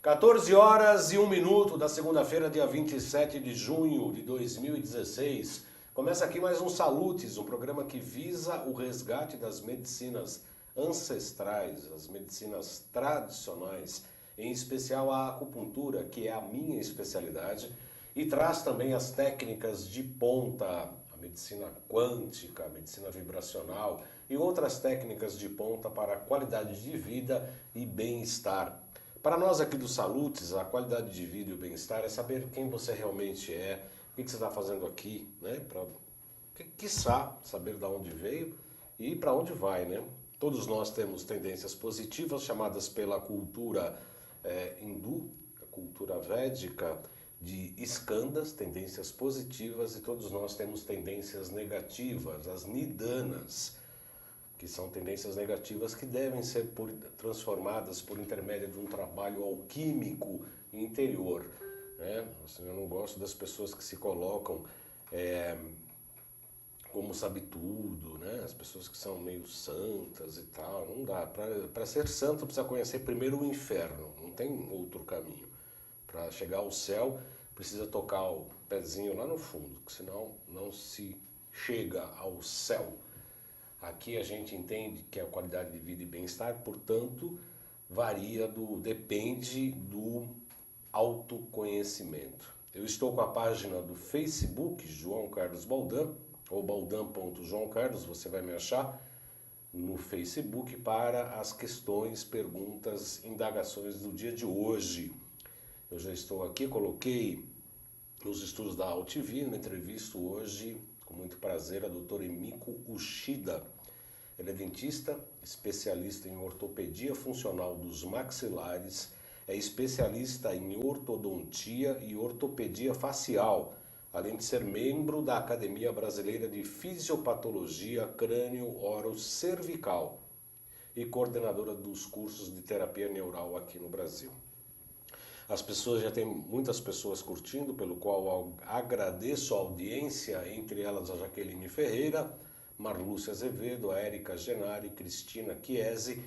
14 horas e 1 minuto da segunda-feira, dia 27 de junho de 2016. Começa aqui mais um Salutes, um programa que visa o resgate das medicinas ancestrais, as medicinas tradicionais, em especial a acupuntura, que é a minha especialidade, e traz também as técnicas de ponta, a medicina quântica, a medicina vibracional e outras técnicas de ponta para a qualidade de vida e bem-estar. Para nós aqui do Salutes, a qualidade de vida e o bem-estar é saber quem você realmente é, o que você está fazendo aqui, né? Para, quiçá, saber de onde veio e para onde vai, né? Todos nós temos tendências positivas chamadas pela cultura hindu, a cultura védica, de skandhas, tendências positivas, e todos nós temos tendências negativas, as nidanas, que são tendências negativas que devem ser transformadas por intermédio de um trabalho alquímico interior. Né? Eu não gosto das pessoas que se colocam como sabe tudo, né? As pessoas que são meio santas e tal. Não dá. Para ser santo precisa conhecer primeiro o inferno, não tem outro caminho. Para chegar ao céu precisa tocar o pezinho lá no fundo, senão não se chega ao céu. Aqui a gente entende que a qualidade de vida e bem-estar, portanto, depende do autoconhecimento. Eu estou com a página do Facebook, João Carlos Baldan, ou baldan.joãocarlos, você vai me achar no Facebook para as questões, perguntas, indagações do dia de hoje. Eu já estou aqui, coloquei nos estudos da AltV, na entrevista hoje, com muito prazer, a doutora Emiko Uchida. Ela é dentista, especialista em ortopedia funcional dos maxilares, é especialista em ortodontia e ortopedia facial, além de ser membro da Academia Brasileira de Fisiopatologia Crânio-Oro-Cervical e coordenadora dos cursos de terapia neural aqui no Brasil. As pessoas já tem muitas pessoas curtindo, pelo qual agradeço a audiência, entre elas a Jaqueline Ferreira, Marlúcia Azevedo, a Érica Genari, Cristina Chiesi,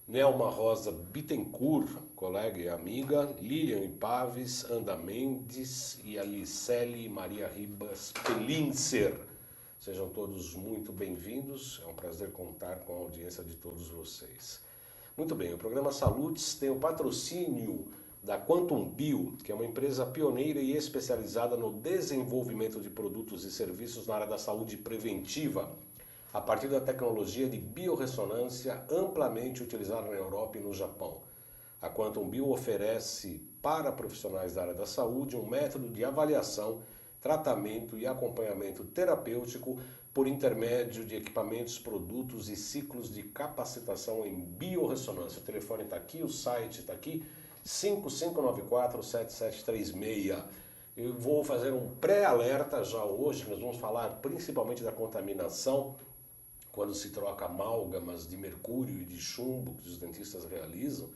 Nelma Rosa Bittencourt, colega e amiga, Lilian Ipaves, Anda Mendes e Alicele Maria Ribas Pelincer. Sejam todos muito bem-vindos, é um prazer contar com a audiência de todos vocês. Muito bem, o programa Salutes tem o patrocínio da Quantum Bio, que é uma empresa pioneira e especializada no desenvolvimento de produtos e serviços na área da saúde preventiva, a partir da tecnologia de biorressonância amplamente utilizada na Europa e no Japão. A Quantum Bio oferece para profissionais da área da saúde um método de avaliação, tratamento e acompanhamento terapêutico por intermédio de equipamentos, produtos e ciclos de capacitação em biorressonância. O telefone está aqui, o site está aqui, 5594-7736. Eu vou fazer um pré-alerta já hoje, nós vamos falar principalmente da contaminação, quando se troca amálgamas de mercúrio e de chumbo que os dentistas realizam.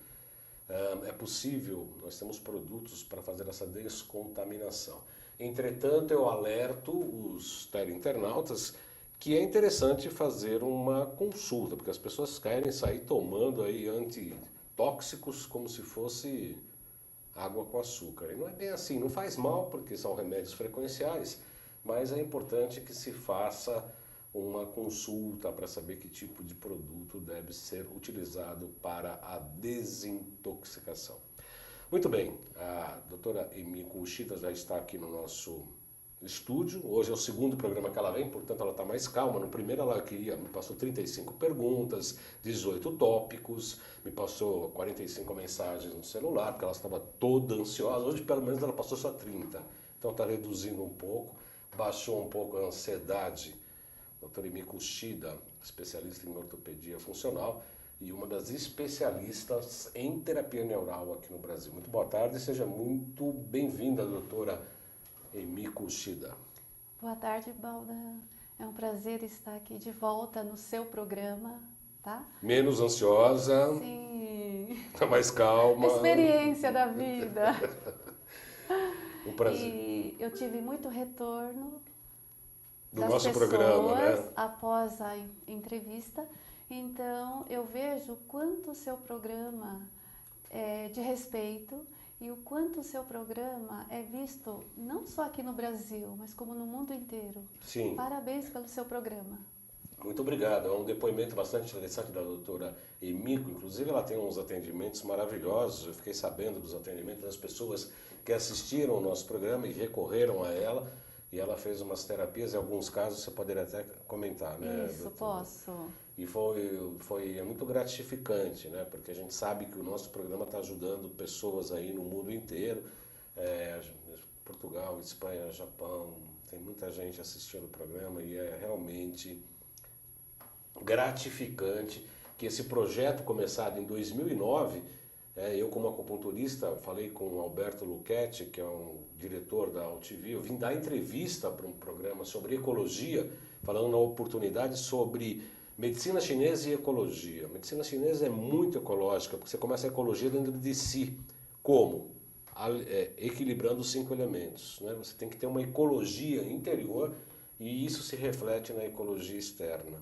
É possível, nós temos produtos para fazer essa descontaminação. Entretanto, eu alerto os teleinternautas que é interessante fazer uma consulta, porque as pessoas querem sair tomando aí antitóxicos como se fosse água com açúcar. E não é bem assim, não faz mal porque são remédios frequenciais, mas é importante que se faça uma consulta para saber que tipo de produto deve ser utilizado para a desintoxicação. Muito bem, a doutora Emiko Uchida já está aqui no nosso estúdio. Hoje é o segundo programa que ela vem, portanto ela está mais calma. No primeiro ela me passou 35 perguntas, 18 tópicos, me passou 45 mensagens no celular, porque ela estava toda ansiosa. Hoje pelo menos ela passou só 30, então está reduzindo um pouco, baixou um pouco a ansiedade. Doutora Emiko Uchida, especialista em ortopedia funcional e uma das especialistas em terapia neural aqui no Brasil. Muito boa tarde e seja muito bem-vinda, doutora Emiko Uchida. Boa tarde, Baldan. É um prazer estar aqui de volta no seu programa, tá? Menos ansiosa. Sim. Mais calma. Experiência da vida. Um prazer. E eu tive muito retorno Do das nosso pessoas programa, né? após a entrevista. Então, eu vejo quanto o seu programa de respeito e o quanto o seu programa é visto não só aqui no Brasil, mas como no mundo inteiro. Sim. Parabéns pelo seu programa. Muito obrigado. É um depoimento bastante interessante da doutora Emiko. Inclusive, ela tem uns atendimentos maravilhosos. Eu fiquei sabendo dos atendimentos das pessoas que assistiram ao nosso programa e recorreram a ela. E ela fez umas terapias, em alguns casos você poderia até comentar, né, Isso, doutora? posso. E é muito gratificante, né? Porque a gente sabe que o nosso programa está ajudando pessoas aí no mundo inteiro. Portugal, Espanha, Japão, tem muita gente assistindo o programa e é realmente gratificante que esse projeto começado em 2009, eu como acupunturista falei com o Alberto Luchetti, que é um diretor da UTV, eu vim dar entrevista para um programa sobre ecologia, falando na oportunidade sobre medicina chinesa e ecologia. A medicina chinesa é muito ecológica, porque você começa a ecologia dentro de si. Como? Equilibrando os 5 elementos. Né? Você tem que ter uma ecologia interior e isso se reflete na ecologia externa.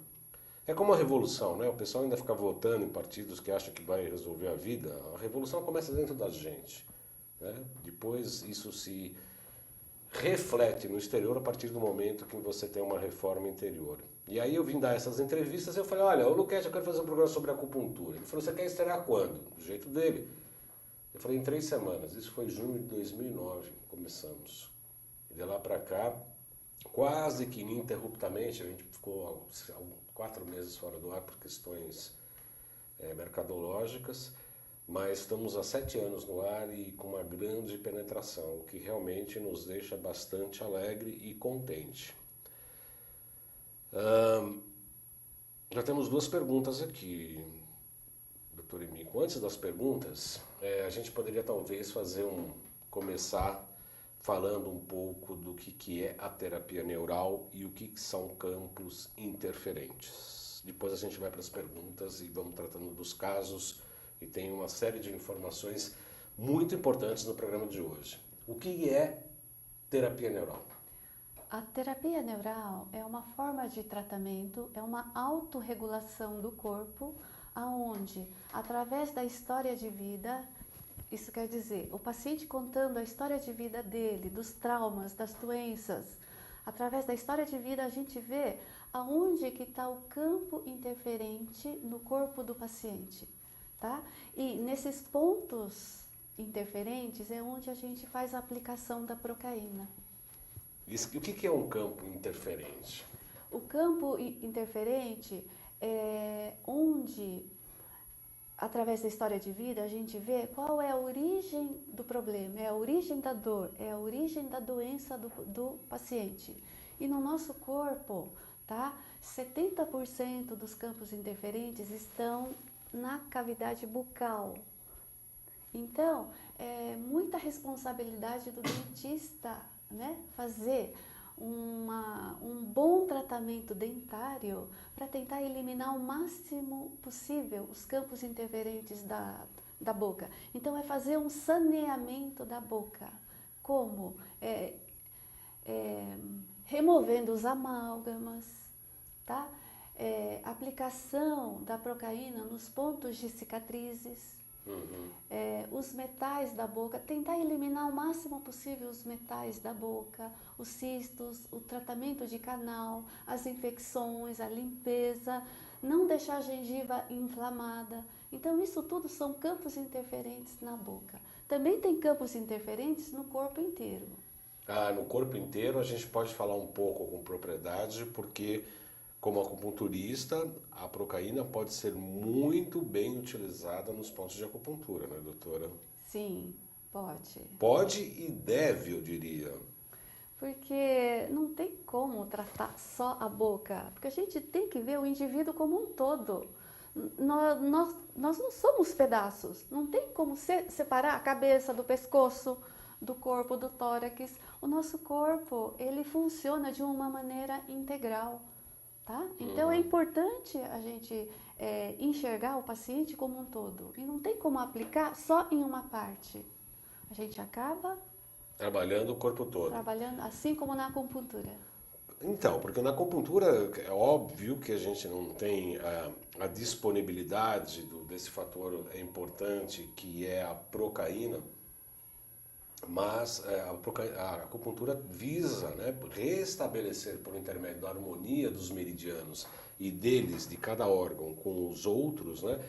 É como a revolução, né? O pessoal ainda fica votando em partidos que acham que vai resolver a vida. A revolução começa dentro da gente, né? Depois isso se reflete no exterior a partir do momento que você tem uma reforma interior. E aí eu vim dar essas entrevistas e eu falei, olha, ô Luquete, eu quero fazer um programa sobre acupuntura. Ele falou, você quer estrear quando? Do jeito dele. Eu falei, em 3 semanas. Isso foi em junho de 2009, começamos. E de lá para cá, quase que ininterruptamente, a gente ficou 4 meses fora do ar por questões mercadológicas, mas estamos há 7 anos no ar e com uma grande penetração, o que realmente nos deixa bastante alegre e contente. Já temos 2 perguntas aqui, doutor Emiko. Antes das perguntas, a gente poderia talvez começar falando um pouco do que é a terapia neural e o que são campos interferentes. Depois a gente vai para as perguntas e vamos tratando dos casos e tem uma série de informações muito importantes no programa de hoje. O que é terapia neural? A terapia neural é uma forma de tratamento, é uma autorregulação do corpo, aonde, através da história de vida, isso quer dizer, o paciente contando a história de vida dele, dos traumas, das doenças. Através da história de vida a gente vê aonde que está o campo interferente no corpo do paciente, tá? E nesses pontos interferentes é onde a gente faz a aplicação da procaína. O que é um campo interferente? O campo interferente é onde, através da história de vida, a gente vê qual é a origem do problema, é a origem da dor, é a origem da doença do paciente. E no nosso corpo, tá? 70% dos campos interferentes estão na cavidade bucal. Então, é muita responsabilidade do dentista, né? Fazer um bom tratamento dentário para tentar eliminar o máximo possível os campos interferentes da boca. Então, é fazer um saneamento da boca. Como? Removendo os amálgamas, tá? Aplicação da procaína nos pontos de cicatrizes. Os metais da boca, tentar eliminar o máximo possível os metais da boca, os cistos, o tratamento de canal, as infecções, a limpeza, não deixar a gengiva inflamada. Então, isso tudo são campos interferentes na boca. Também tem campos interferentes no corpo inteiro. No corpo inteiro a gente pode falar um pouco com propriedade, porque como acupunturista, a procaína pode ser muito bem utilizada nos pontos de acupuntura, né, doutora? Sim, pode. Pode e deve, eu diria. Porque não tem como tratar só a boca, porque a gente tem que ver o indivíduo como um todo. Nós não somos pedaços, não tem como separar a cabeça do pescoço, do corpo, do tórax. O nosso corpo, ele funciona de uma maneira integral. Tá? Então é importante a gente enxergar o paciente como um todo. E não tem como aplicar só em uma parte. A gente acaba trabalhando o corpo todo. trabalhando assim como na acupuntura. Então, porque na acupuntura é óbvio que a gente não tem a disponibilidade desse fator importante que é a procaína, mas a acupuntura visa, né, restabelecer por intermédio da harmonia dos meridianos e deles, de cada órgão, com os outros, né,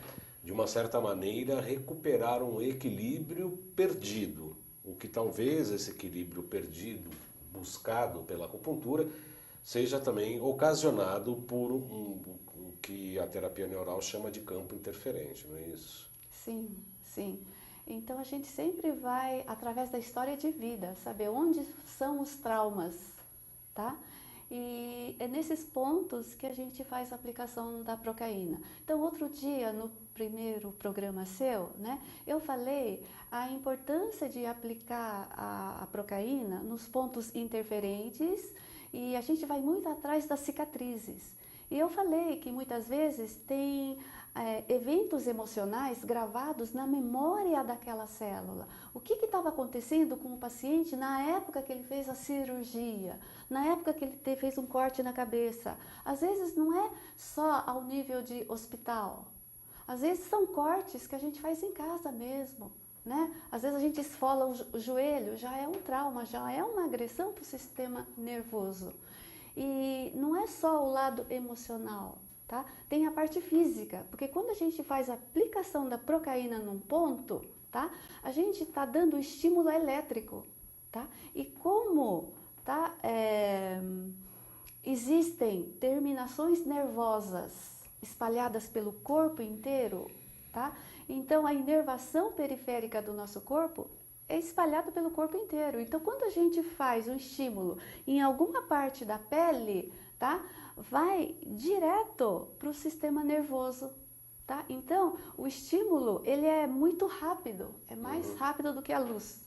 de uma certa maneira recuperar um equilíbrio perdido. O que talvez esse equilíbrio perdido, buscado pela acupuntura, seja também ocasionado por o que a terapia neural chama de campo interferente, não é isso? Sim, sim. Então a gente sempre vai, através da história de vida, saber onde são os traumas, tá? E é nesses pontos que a gente faz a aplicação da procaína. Então, outro dia, no primeiro programa seu, né, eu falei a importância de aplicar a procaína nos pontos interferentes e a gente vai muito atrás das cicatrizes. E eu falei que muitas vezes tem eventos emocionais gravados na memória daquela célula. O que estava acontecendo com o paciente na época que ele fez a cirurgia, na época que ele fez um corte na cabeça. Às vezes não é só ao nível de hospital. Às vezes são cortes que a gente faz em casa mesmo, né? Às vezes a gente esfola o joelho, já é um trauma, já é uma agressão para o sistema nervoso. E não é só o lado emocional, tá? Tem a parte física, porque quando a gente faz a aplicação da procaína num ponto, tá? A gente está dando estímulo elétrico, tá? E como, tá? Existem terminações nervosas espalhadas pelo corpo inteiro, tá? Então a inervação periférica do nosso corpo é espalhada pelo corpo inteiro. Então, quando a gente faz um estímulo em alguma parte da pele, tá? Vai direto para o sistema nervoso, tá? Então, o estímulo, ele é muito rápido, é mais rápido do que a luz,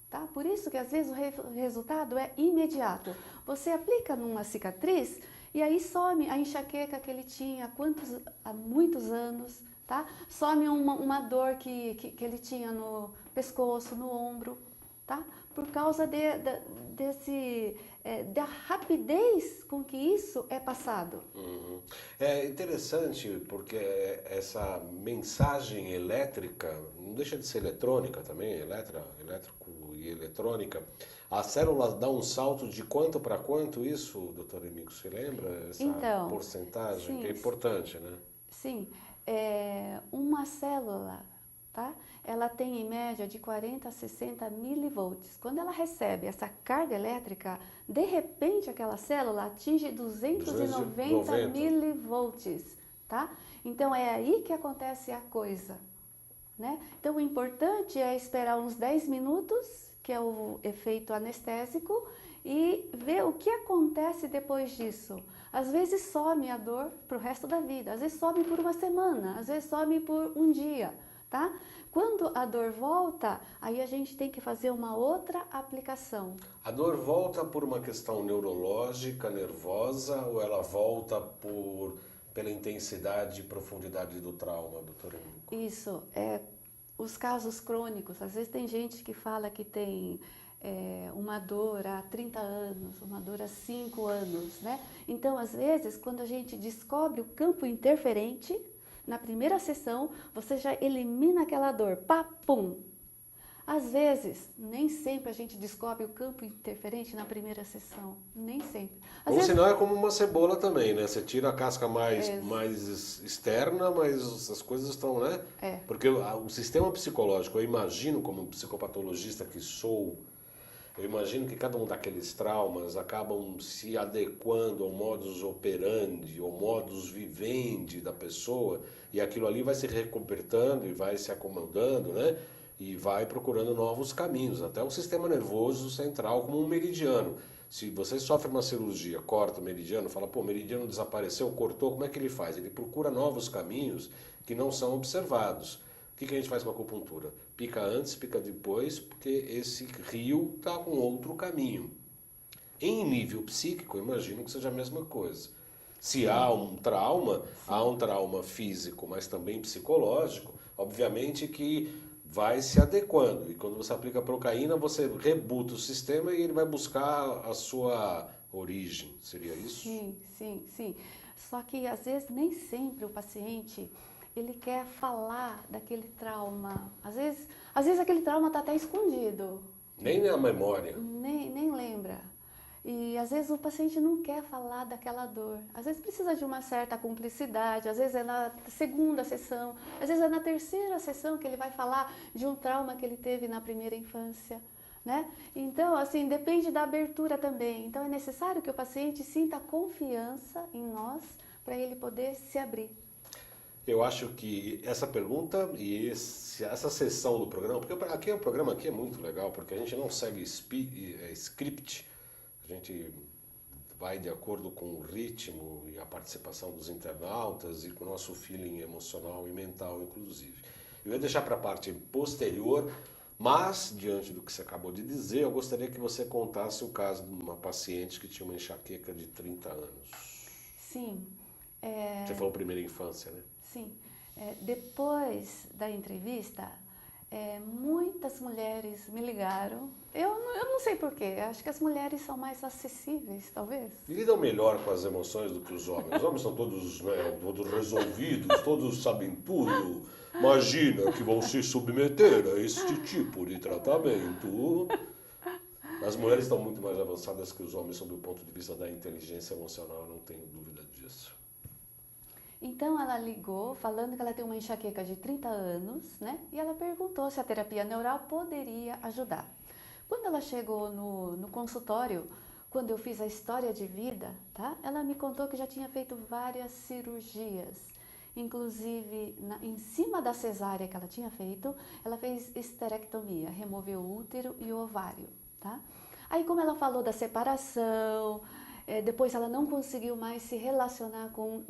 tá? Por isso que às vezes o resultado é imediato. Você aplica numa cicatriz e aí some a enxaqueca que ele tinha há muitos anos, tá? Some uma dor que ele tinha no pescoço, no ombro, tá? Por causa da rapidez com que isso é passado. Uhum. É interessante porque essa mensagem elétrica, não deixa de ser eletrônica também, elétrico e eletrônica. A célula dá um salto de quanto para quanto isso, doutor Emílio? Você lembra essa Então, porcentagem? sim, Que é importante, né? sim. Uma célula, tá? Ela tem em média de 40 a 60 milivolts. Quando ela recebe essa carga elétrica, de repente aquela célula atinge 290 milivolts, tá? Então é aí que acontece a coisa, né? Então o importante é esperar uns 10 minutos, que é o efeito anestésico, e ver o que acontece depois disso. Às vezes some a dor para o resto da vida, às vezes some por uma semana, às vezes some por um dia, tá? Quando a dor volta, aí a gente tem que fazer uma outra aplicação. A dor volta por uma questão neurológica, nervosa, ou ela volta pela intensidade e profundidade do trauma, doutor Emílio? Isso, os casos crônicos. Às vezes tem gente que fala que tem uma dor há 30 anos, uma dor há 5 anos, né? Então, às vezes, quando a gente descobre o campo interferente, na primeira sessão, você já elimina aquela dor, pá, pum. Às vezes, nem sempre a gente descobre o campo interferente na primeira sessão, nem sempre. Ou senão é como uma cebola também, né? Você tira a casca mais externa, mas as coisas estão, né? Porque o sistema psicológico, eu imagino, como psicopatologista que sou, eu imagino que cada um daqueles traumas acabam se adequando ao modus operandi, ao modus vivendi da pessoa, e aquilo ali vai se recobertando e vai se acomodando, né? E vai procurando novos caminhos, até o sistema nervoso central como um meridiano. Se você sofre uma cirurgia, corta o meridiano, fala, pô, o meridiano desapareceu, cortou, como é que ele faz? Ele procura novos caminhos que não são observados. O que a gente faz com a acupuntura? Pica antes, pica depois, porque esse rio está com outro caminho. Em nível psíquico, eu imagino que seja a mesma coisa. Se há um trauma físico, mas também psicológico, obviamente que vai se adequando. E quando você aplica a procaína, você rebuta o sistema e ele vai buscar a sua origem, seria isso? Sim, sim, sim. Só que às vezes nem sempre o paciente ele quer falar daquele trauma. Às vezes aquele trauma está até escondido, Nem na memória. nem lembra. E às vezes o paciente não quer falar daquela dor. Às vezes precisa de uma certa cumplicidade, às vezes é na segunda sessão, às vezes é na terceira sessão que ele vai falar de um trauma que ele teve na primeira infância, né? Então, assim, depende da abertura também. Então é necessário que o paciente sinta confiança em nós para ele poder se abrir. Eu acho que essa pergunta e essa sessão do programa, porque aqui o programa aqui é muito legal, porque a gente não segue script, a gente vai de acordo com o ritmo e a participação dos internautas e com o nosso feeling emocional e mental, inclusive. Eu ia deixar para a parte posterior, mas, diante do que você acabou de dizer, eu gostaria que você contasse o caso de uma paciente que tinha uma enxaqueca de 30 anos. Sim. Você falou primeira infância, né? Sim. Depois da entrevista, muitas mulheres me ligaram. Eu não sei porquê, acho que as mulheres são mais acessíveis, talvez. E lidam melhor com as emoções do que os homens. Os homens são todos, né, todos resolvidos, todos sabem tudo. Imagina que vão se submeter a este tipo de tratamento. As mulheres estão muito mais avançadas que os homens sob o ponto de vista da inteligência emocional, eu não tenho dúvida disso. Então ela ligou falando que ela tem uma enxaqueca de 30 anos, né? E ela perguntou se a terapia neural poderia ajudar. Quando ela chegou no consultório, quando eu fiz a história de vida, tá? Ela me contou que já tinha feito várias cirurgias. Inclusive, em cima da cesárea que ela tinha feito, ela fez esterectomia, removeu o útero e o ovário, tá? Aí como ela falou da separação, depois ela não conseguiu mais se relacionar com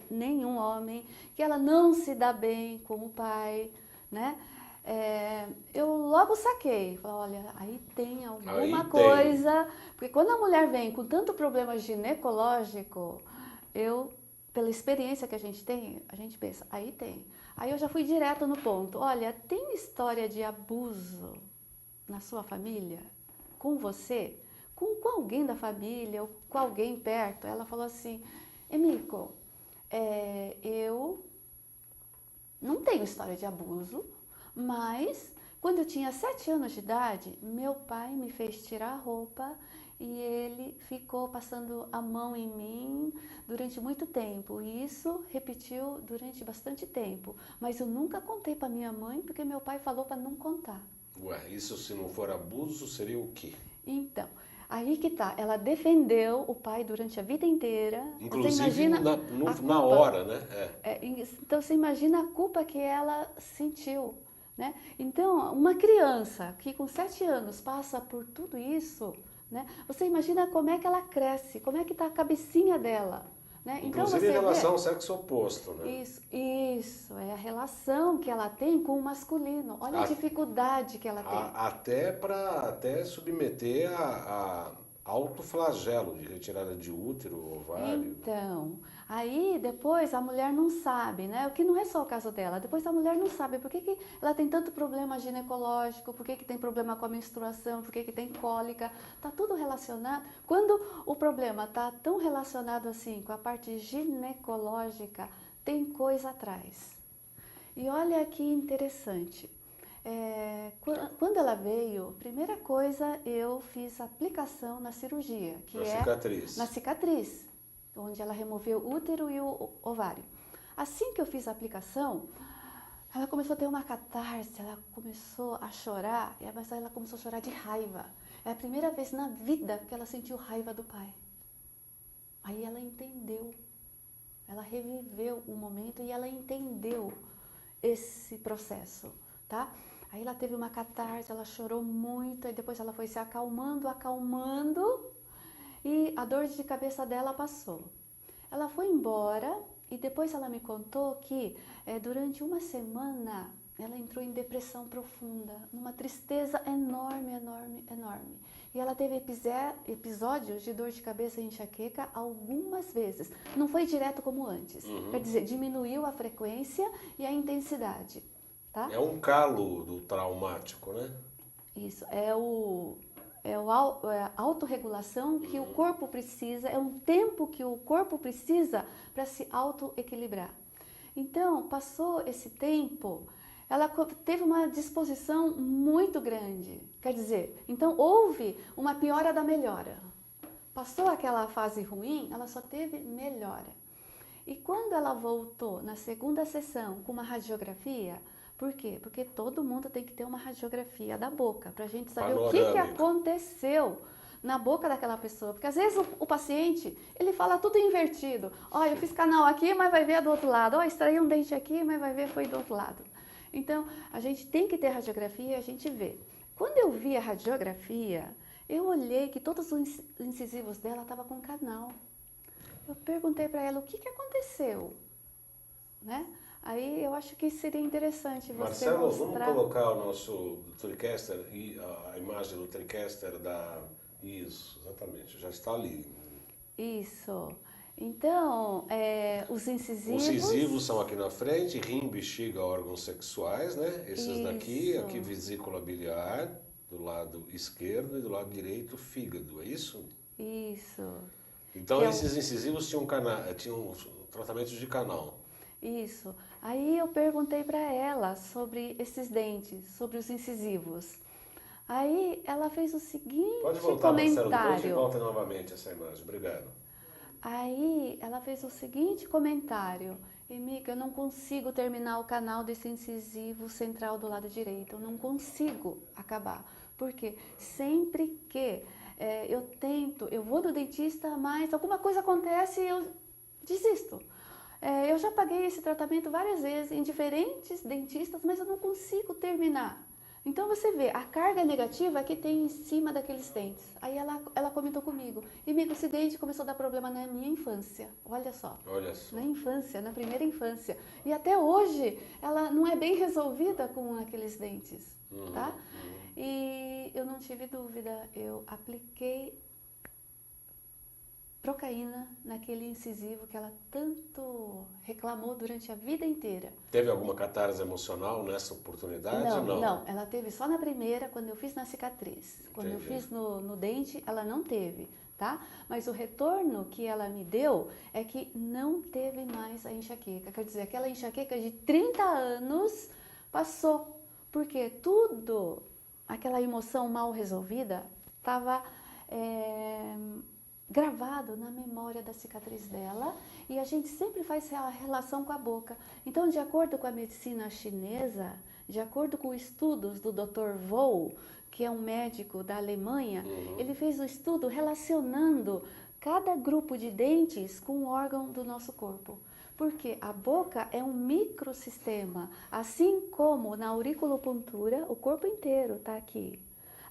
nenhum homem, que ela não se dá bem com o pai, né? Eu logo saquei, falei, olha, aí tem alguma coisa, porque quando a mulher vem com tanto problema ginecológico, pela experiência que a gente tem, a gente pensa, aí tem. Aí eu já fui direto no ponto, olha, tem história de abuso na sua família, com você? Com alguém da família ou com alguém perto? Ela falou assim, Emiko, eu não tenho história de abuso, mas quando eu tinha 7 anos de idade, meu pai me fez tirar a roupa e ele ficou passando a mão em mim durante muito tempo. E isso repetiu durante bastante tempo. Mas eu nunca contei para minha mãe porque meu pai falou para não contar. Ué, isso se não for abuso, seria o quê? Então, aí que tá, ela defendeu o pai durante a vida inteira. Inclusive você imagina na hora, né? Então você imagina a culpa que ela sentiu, né? Então, uma criança que com 7 anos passa por tudo isso, né? Você imagina como é que ela cresce, como é que tá a cabecinha dela, né? Inclusive então, em relação ao sexo oposto, né? Isso, é a relação que ela tem com o masculino. Olha a dificuldade que ela tem. Até submeter a autoflagelo de retirada de útero, ovário. Então, aí depois a mulher não sabe, né? O que não é só o caso dela. Depois a mulher não sabe por que ela tem tanto problema ginecológico, por que tem problema com a menstruação, por que tem cólica. Tá tudo relacionado. Quando o problema tá tão relacionado assim com a parte ginecológica, tem coisa atrás. E olha que interessante. Quando ela veio, primeira coisa, eu fiz a aplicação na cirurgia, que cicatriz. Na cicatriz, onde ela removeu o útero e o ovário. Assim que eu fiz a aplicação, ela começou a ter uma catarse, ela começou a chorar, mas ela começou a chorar de raiva. É a primeira vez na vida que ela sentiu raiva do pai. Aí ela entendeu, ela reviveu o momento e ela entendeu esse processo, tá? Aí ela teve uma catarse, ela chorou muito, e depois ela foi se acalmando, e a dor de cabeça dela passou. Ela foi embora e depois ela me contou que durante uma semana ela entrou em depressão profunda, numa tristeza enorme. E ela teve episódios de dor de cabeça e enxaqueca algumas vezes. Não foi direto como antes. Quer dizer, diminuiu a frequência e a intensidade. Tá? É um calo do traumático, né? Isso, a autorregulação que o corpo precisa, é um tempo que o corpo precisa para se autoequilibrar. Então, passou esse tempo, ela teve uma disposição muito grande. Quer dizer, então houve uma piora da melhora. Passou aquela fase ruim, ela só teve melhora. E quando ela voltou na segunda sessão com uma radiografia, por quê? Porque todo mundo tem que ter uma radiografia da boca, para a gente saber o que aconteceu na boca daquela pessoa. Porque às vezes o paciente, ele fala tudo invertido. Ó, eu fiz canal aqui, mas vai ver do outro lado. Ó, extraí um dente aqui, mas vai ver foi do outro lado. Então, a gente tem que ter radiografia e a gente vê. Quando eu vi a radiografia, eu olhei que todos os incisivos dela estavam com canal. Eu perguntei para ela o que aconteceu, né? Aí eu acho que seria interessante você Marcelo, mostrar... vamos colocar o nosso TriCaster e a imagem do TriCaster da... Isso, exatamente, já está ali. Isso. Então, os incisivos... Os incisivos são aqui na frente, rim, bexiga, órgãos sexuais, né? Esses daqui, aqui vesícula biliar, do lado esquerdo e do lado direito fígado, é isso? Isso. Então esses incisivos tinham tratamentos de canal. Isso. Aí eu perguntei para ela sobre esses dentes, sobre os incisivos. Aí ela fez o seguinte Pode voltar, comentário. Marcelo, depois a gente volta novamente essa imagem. Obrigado. Aí ela fez o seguinte comentário. Emica, eu não consigo terminar o canal desse incisivo central do lado direito. Eu não consigo acabar. Porque sempre que eu tento, eu vou no dentista, mas alguma coisa acontece e eu desisto. Eu já paguei esse tratamento várias vezes em diferentes dentistas, mas eu não consigo terminar. Então você vê, a carga negativa que tem em cima daqueles dentes. Aí ela comentou comigo, Emica, esse dente começou a dar problema na minha infância. Olha só. Olha só. Na infância, na primeira infância. E até hoje ela não é bem resolvida com aqueles dentes, tá? E eu não tive dúvida, eu apliquei Procaína naquele incisivo que ela tanto reclamou durante a vida inteira. Teve alguma catarse emocional nessa oportunidade? Não, ela teve só na primeira, quando eu fiz na cicatriz. Quando eu fiz no dente, ela não teve, tá? Mas o retorno que ela me deu é que não teve mais a enxaqueca. Quer dizer, aquela enxaqueca de 30 anos passou. Porque tudo, aquela emoção mal resolvida, estava... gravado na memória da cicatriz dela, e a gente sempre faz a relação com a boca. Então, de acordo com a medicina chinesa, de acordo com estudos do Dr. Vo, que é um médico da Alemanha, ele fez um estudo relacionando cada grupo de dentes com um órgão do nosso corpo. Porque a boca é um microsistema, assim como na auriculopuntura, o corpo inteiro está aqui.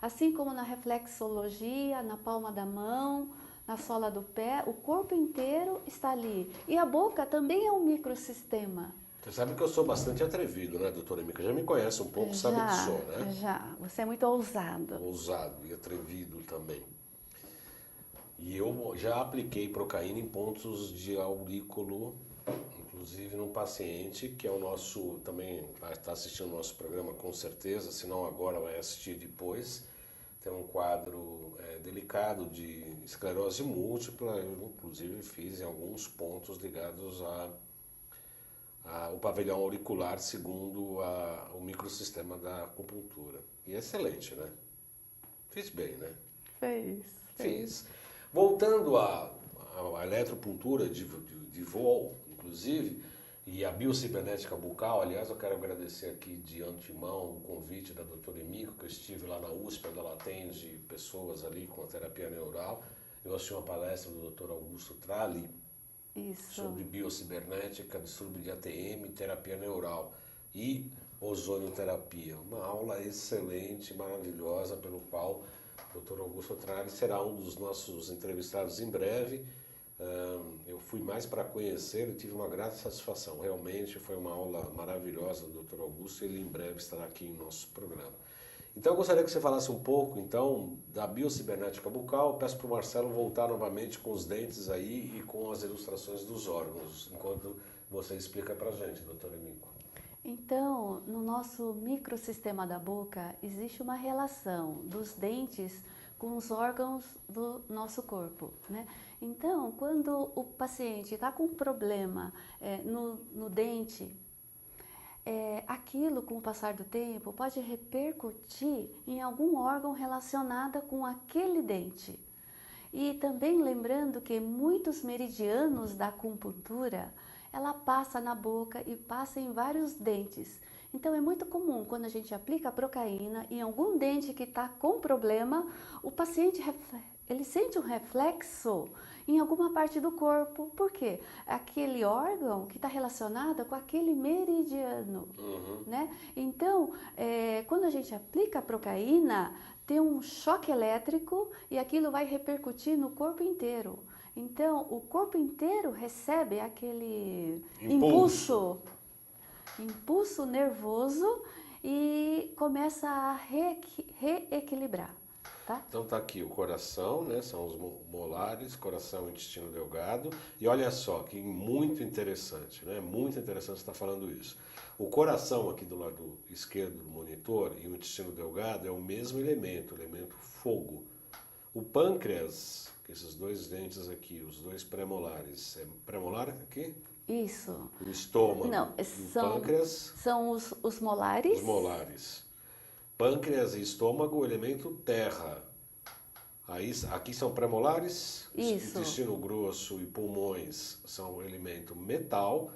Assim como na reflexologia, na palma da mão, na sola do pé, o corpo inteiro está ali. E a boca também é um microsistema. Você sabe que eu sou bastante atrevido, né, doutora Emica? Já me conhece um pouco, sabe que sou, né? Já, você é muito ousado. Ousado e atrevido também. E eu já apliquei Procaína em pontos de aurículo, inclusive num paciente que é o nosso, também vai estar assistindo o nosso programa com certeza, se não agora vai assistir depois. Tem um quadro delicado de esclerose múltipla, eu inclusive fiz em alguns pontos ligados ao pavilhão auricular segundo o microsistema da acupuntura. E é excelente, né? Fiz bem, né? Fez. Voltando à eletropuntura de voo, inclusive, e a biocibernética bucal, aliás, eu quero agradecer aqui de antemão o convite da doutora Emica, que eu estive lá na USP, onde ela atende pessoas ali com a terapia neural. Eu assisti uma palestra do Dr. Augusto Tralli sobre biocibernética, distúrbio de ATM, terapia neural e ozonioterapia. Uma aula excelente, maravilhosa, pelo qual o Dr. Augusto Tralli será um dos nossos entrevistados em breve. Eu fui mais para conhecer e tive uma grata satisfação. Realmente foi uma aula maravilhosa do Dr. Augusto e ele em breve estará aqui em nosso programa. Então eu gostaria que você falasse um pouco então da biocibernética bucal. Peço para o Marcelo voltar novamente com os dentes aí e com as ilustrações dos órgãos, enquanto você explica para a gente, doutora Emica. Então, no nosso microsistema da boca, existe uma relação dos dentes com os órgãos do nosso corpo, né? Então, quando o paciente está com um problema no dente, aquilo, com o passar do tempo, pode repercutir em algum órgão relacionado com aquele dente. E também lembrando que muitos meridianos da acupuntura, ela passa na boca e passa em vários dentes. Então é muito comum quando a gente aplica a procaína em algum dente que está com problema, o paciente ele sente um reflexo em alguma parte do corpo. Por quê? Aquele órgão que está relacionado com aquele meridiano, né? Então, quando a gente aplica a procaína, tem um choque elétrico e aquilo vai repercutir no corpo inteiro. Então, o corpo inteiro recebe aquele impulso nervoso e começa a reequilibrar. Tá? Então tá aqui o coração, né? São os molares, coração e intestino delgado. E olha só, que muito interessante, né? Muito interessante você estar falando isso. O coração aqui do lado esquerdo do monitor e o intestino delgado é o mesmo elemento, o elemento fogo. O pâncreas, esses dois dentes aqui, os dois premolares, é premolar aqui? Isso. O estômago. Não, e o pâncreas. São os molares. Os molares. Pâncreas e estômago, elemento terra. Aí, aqui são premolares, Isso. Intestino grosso e pulmões são o elemento metal,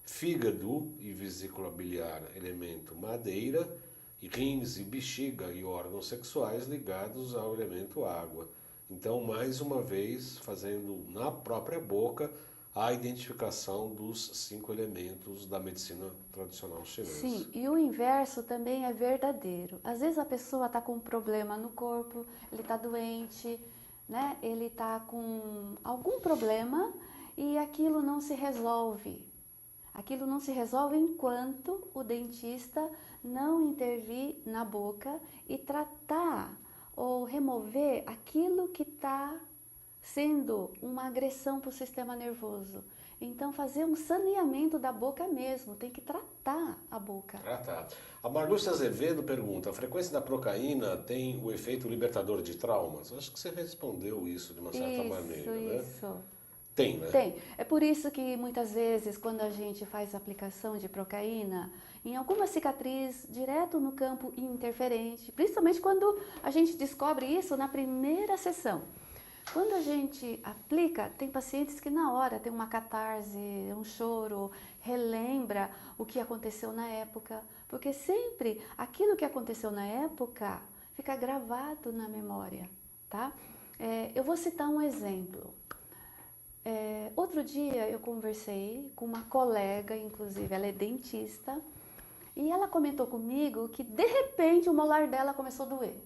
fígado e vesícula biliar, elemento madeira, e rins e bexiga e órgãos sexuais ligados ao elemento água. Então, mais uma vez, fazendo na própria boca a identificação dos 5 elementos da medicina tradicional chinesa. Sim, e o inverso também é verdadeiro. Às vezes a pessoa está com um problema no corpo, ele está doente, né? Ele está com algum problema e aquilo não se resolve. Aquilo não se resolve enquanto o dentista não intervir na boca e tratar ou remover aquilo que está sendo uma agressão para o sistema nervoso. Então, fazer um saneamento da boca mesmo, tem que tratar a boca. Tratar. A Marlúcia Azevedo pergunta, a frequência da procaína tem o efeito libertador de traumas? Acho que você respondeu isso de uma certa maneira, né? Isso. Tem, né? Tem. É por isso que muitas vezes, quando a gente faz a aplicação de procaína, em alguma cicatriz, direto no campo interferente, principalmente quando a gente descobre isso na primeira sessão. Quando a gente aplica, tem pacientes que na hora tem uma catarse, um choro, relembra o que aconteceu na época, porque sempre aquilo que aconteceu na época fica gravado na memória, tá? Eu vou citar um exemplo. Outro dia eu conversei com uma colega, inclusive ela é dentista, e ela comentou comigo que de repente o molar dela começou a doer.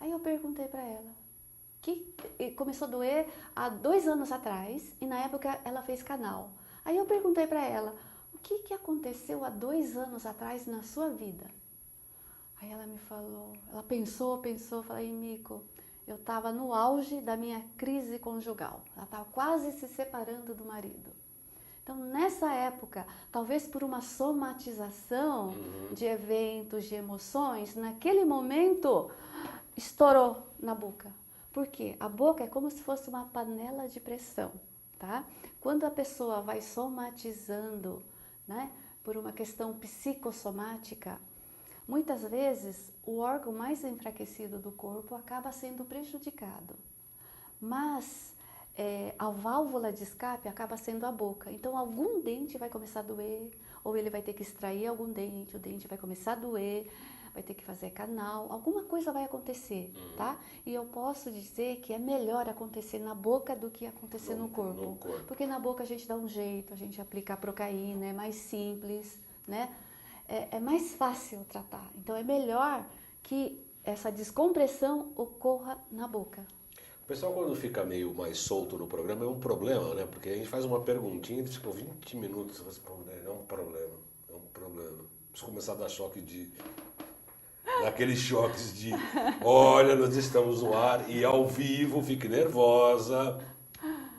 Aí eu perguntei para ela, que começou a doer há 2 anos atrás e na época ela fez canal. Aí eu perguntei para ela, o que aconteceu há 2 anos atrás na sua vida? Aí ela me falou, ela pensou, falei, Mico, eu estava no auge da minha crise conjugal, ela estava quase se separando do marido. Então, nessa época, talvez por uma somatização de eventos, de emoções, naquele momento, estourou na boca. Por quê? A boca é como se fosse uma panela de pressão, tá? Quando a pessoa vai somatizando, né, por uma questão psicossomática, muitas vezes o órgão mais enfraquecido do corpo acaba sendo prejudicado. Mas a válvula de escape acaba sendo a boca. Então algum dente vai começar a doer, ou ele vai ter que extrair algum dente, o dente vai começar a doer, vai ter que fazer canal, alguma coisa vai acontecer, tá? E eu posso dizer que é melhor acontecer na boca do que acontecer no corpo. Porque na boca a gente dá um jeito, a gente aplica a procaína, é mais simples, né? É mais fácil tratar. Então é melhor que essa descompressão ocorra na boca. O pessoal, quando fica meio mais solto no programa, é um problema, né? Porque a gente faz uma perguntinha e eles ficam 20 minutos respondendo. É um problema, é um problema. Preciso começar a dar choque daqueles choques de, olha, nós estamos no ar e ao vivo, fique nervosa.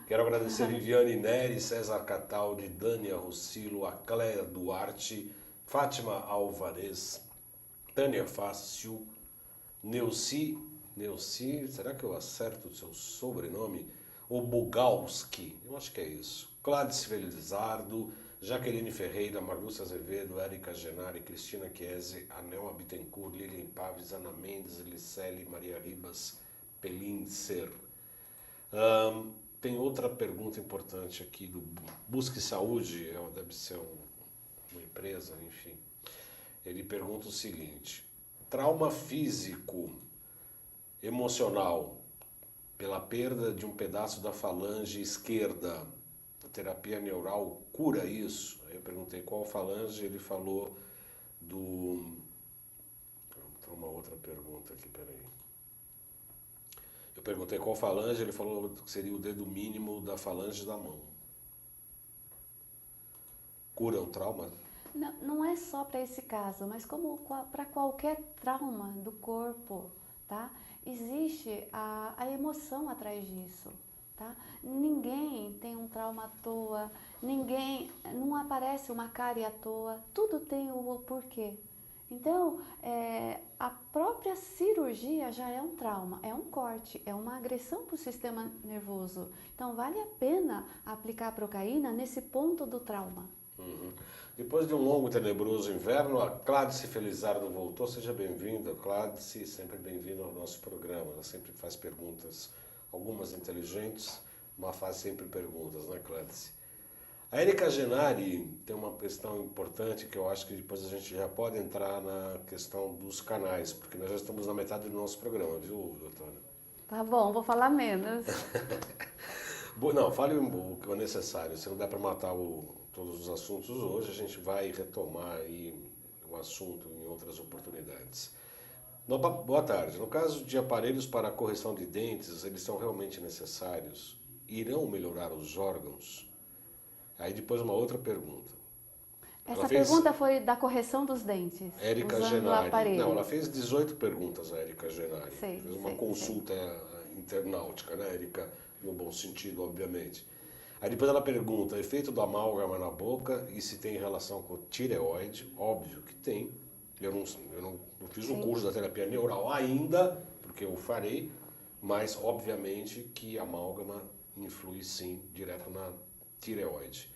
Quero agradecer Viviane Neri, César Cataldi, Dânia Rossilo, a Cléia Duarte, Fátima Alvarez, Tânia Fácil, Neuci Neuci, será que eu acerto o seu sobrenome? O Bugalski, eu acho que é isso. Cláudice Felizardo, Jaqueline Ferreira, Marlúcia Azevedo, Érica Genari, Cristina Chiesi, Anelma Bittencourt, Lilian Paves, Ana Mendes, Licele, Maria Ribas, Pelincer. Tem outra pergunta importante aqui do Busque Saúde, deve ser uma empresa, enfim. Ele pergunta o seguinte: trauma físico, emocional, pela perda de um pedaço da falange esquerda, a terapia neural cura isso? Aí eu perguntei qual falange, ele falou do... Tem uma outra pergunta aqui, peraí. Eu perguntei qual falange, ele falou que seria o dedo mínimo da falange da mão. Cura o trauma? Não, não é só para esse caso, mas como para qualquer trauma do corpo, tá? Existe a emoção atrás disso, tá? Ninguém tem um trauma à toa, não aparece uma cárie à toa, tudo tem o porquê. Então, a própria cirurgia já é um trauma, é um corte, é uma agressão para o sistema nervoso. Então, vale a pena aplicar a procaína nesse ponto do trauma. Uhum. Depois de um longo e tenebroso inverno, a Cláudice Felizardo voltou. Seja bem-vinda, Cláudice, sempre bem-vinda ao nosso programa. Ela sempre faz perguntas, algumas inteligentes, mas faz sempre perguntas, né, Cláudice? A Érica Genari tem uma questão importante que eu acho que depois a gente já pode entrar na questão dos canais, porque nós já estamos na metade do nosso programa, viu, doutora? Tá bom, vou falar menos. Não, fale o que é necessário. Se não der para matar todos os assuntos hoje, a gente vai retomar aí o assunto em outras oportunidades. Boa tarde. No caso de aparelhos para correção de dentes, eles são realmente necessários? Irão melhorar os órgãos? Aí depois uma outra pergunta. Essa pergunta foi da correção dos dentes, Érica usando Genari. o aparelho. Não, ela fez 18 perguntas, a Érica Genari. Fez uma consulta internautica, né, Érica? No bom sentido, obviamente. Aí depois ela pergunta, efeito do amálgama na boca e se tem relação com tireoide? Óbvio que tem. Eu não fiz o curso da terapia neural ainda, porque eu farei, mas obviamente que a amálgama influi sim direto na tireoide.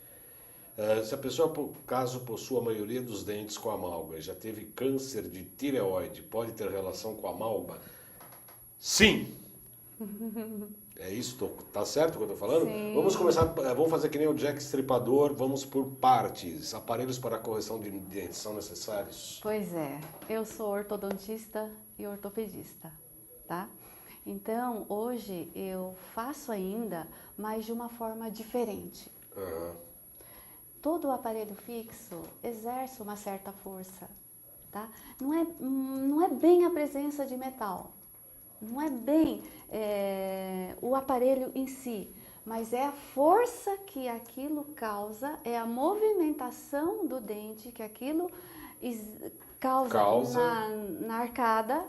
Se a pessoa, por caso, possua a maioria dos dentes com amálgama e já teve câncer de tireoide, pode ter relação com a amálgama? Sim! É isso, tá certo o que eu estou falando? Sim. Vamos começar, vamos fazer que nem o Jack Estripador, vamos por partes. Aparelhos para correção de dentes são necessários? Pois é, eu sou ortodontista e ortopedista, tá? Então, hoje eu faço ainda, mas de uma forma diferente. Uhum. Todo o aparelho fixo exerce uma certa força, tá? Não é bem a presença de metal, não é bem o aparelho em si, mas é a força que aquilo causa, é a movimentação do dente que aquilo causa. Na arcada.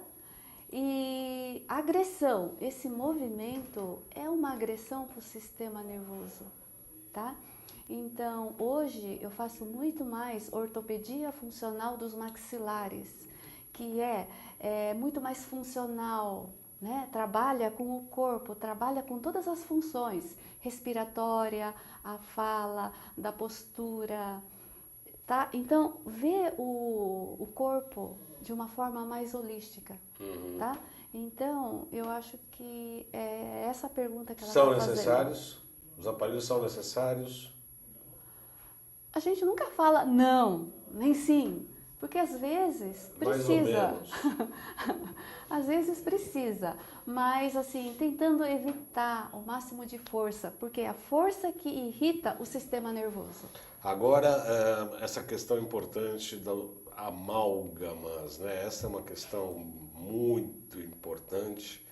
E agressão, esse movimento é uma agressão para o sistema nervoso, tá? Então, hoje eu faço muito mais ortopedia funcional dos maxilares, que é muito mais funcional, né? Trabalha com o corpo, trabalha com todas as funções, respiratória, a fala, da postura, tá? Então, vê o corpo de uma forma mais holística, tá? Então, eu acho que é essa pergunta que ela está fazendo. São necessários? Os aparelhos são necessários? A gente nunca fala não, nem sim, porque às vezes precisa. Mais ou menos. Às vezes precisa, mas assim, tentando evitar o máximo de força, porque é a força que irrita o sistema nervoso. Agora, essa questão importante do amálgamas, né? Essa é uma questão muito importante.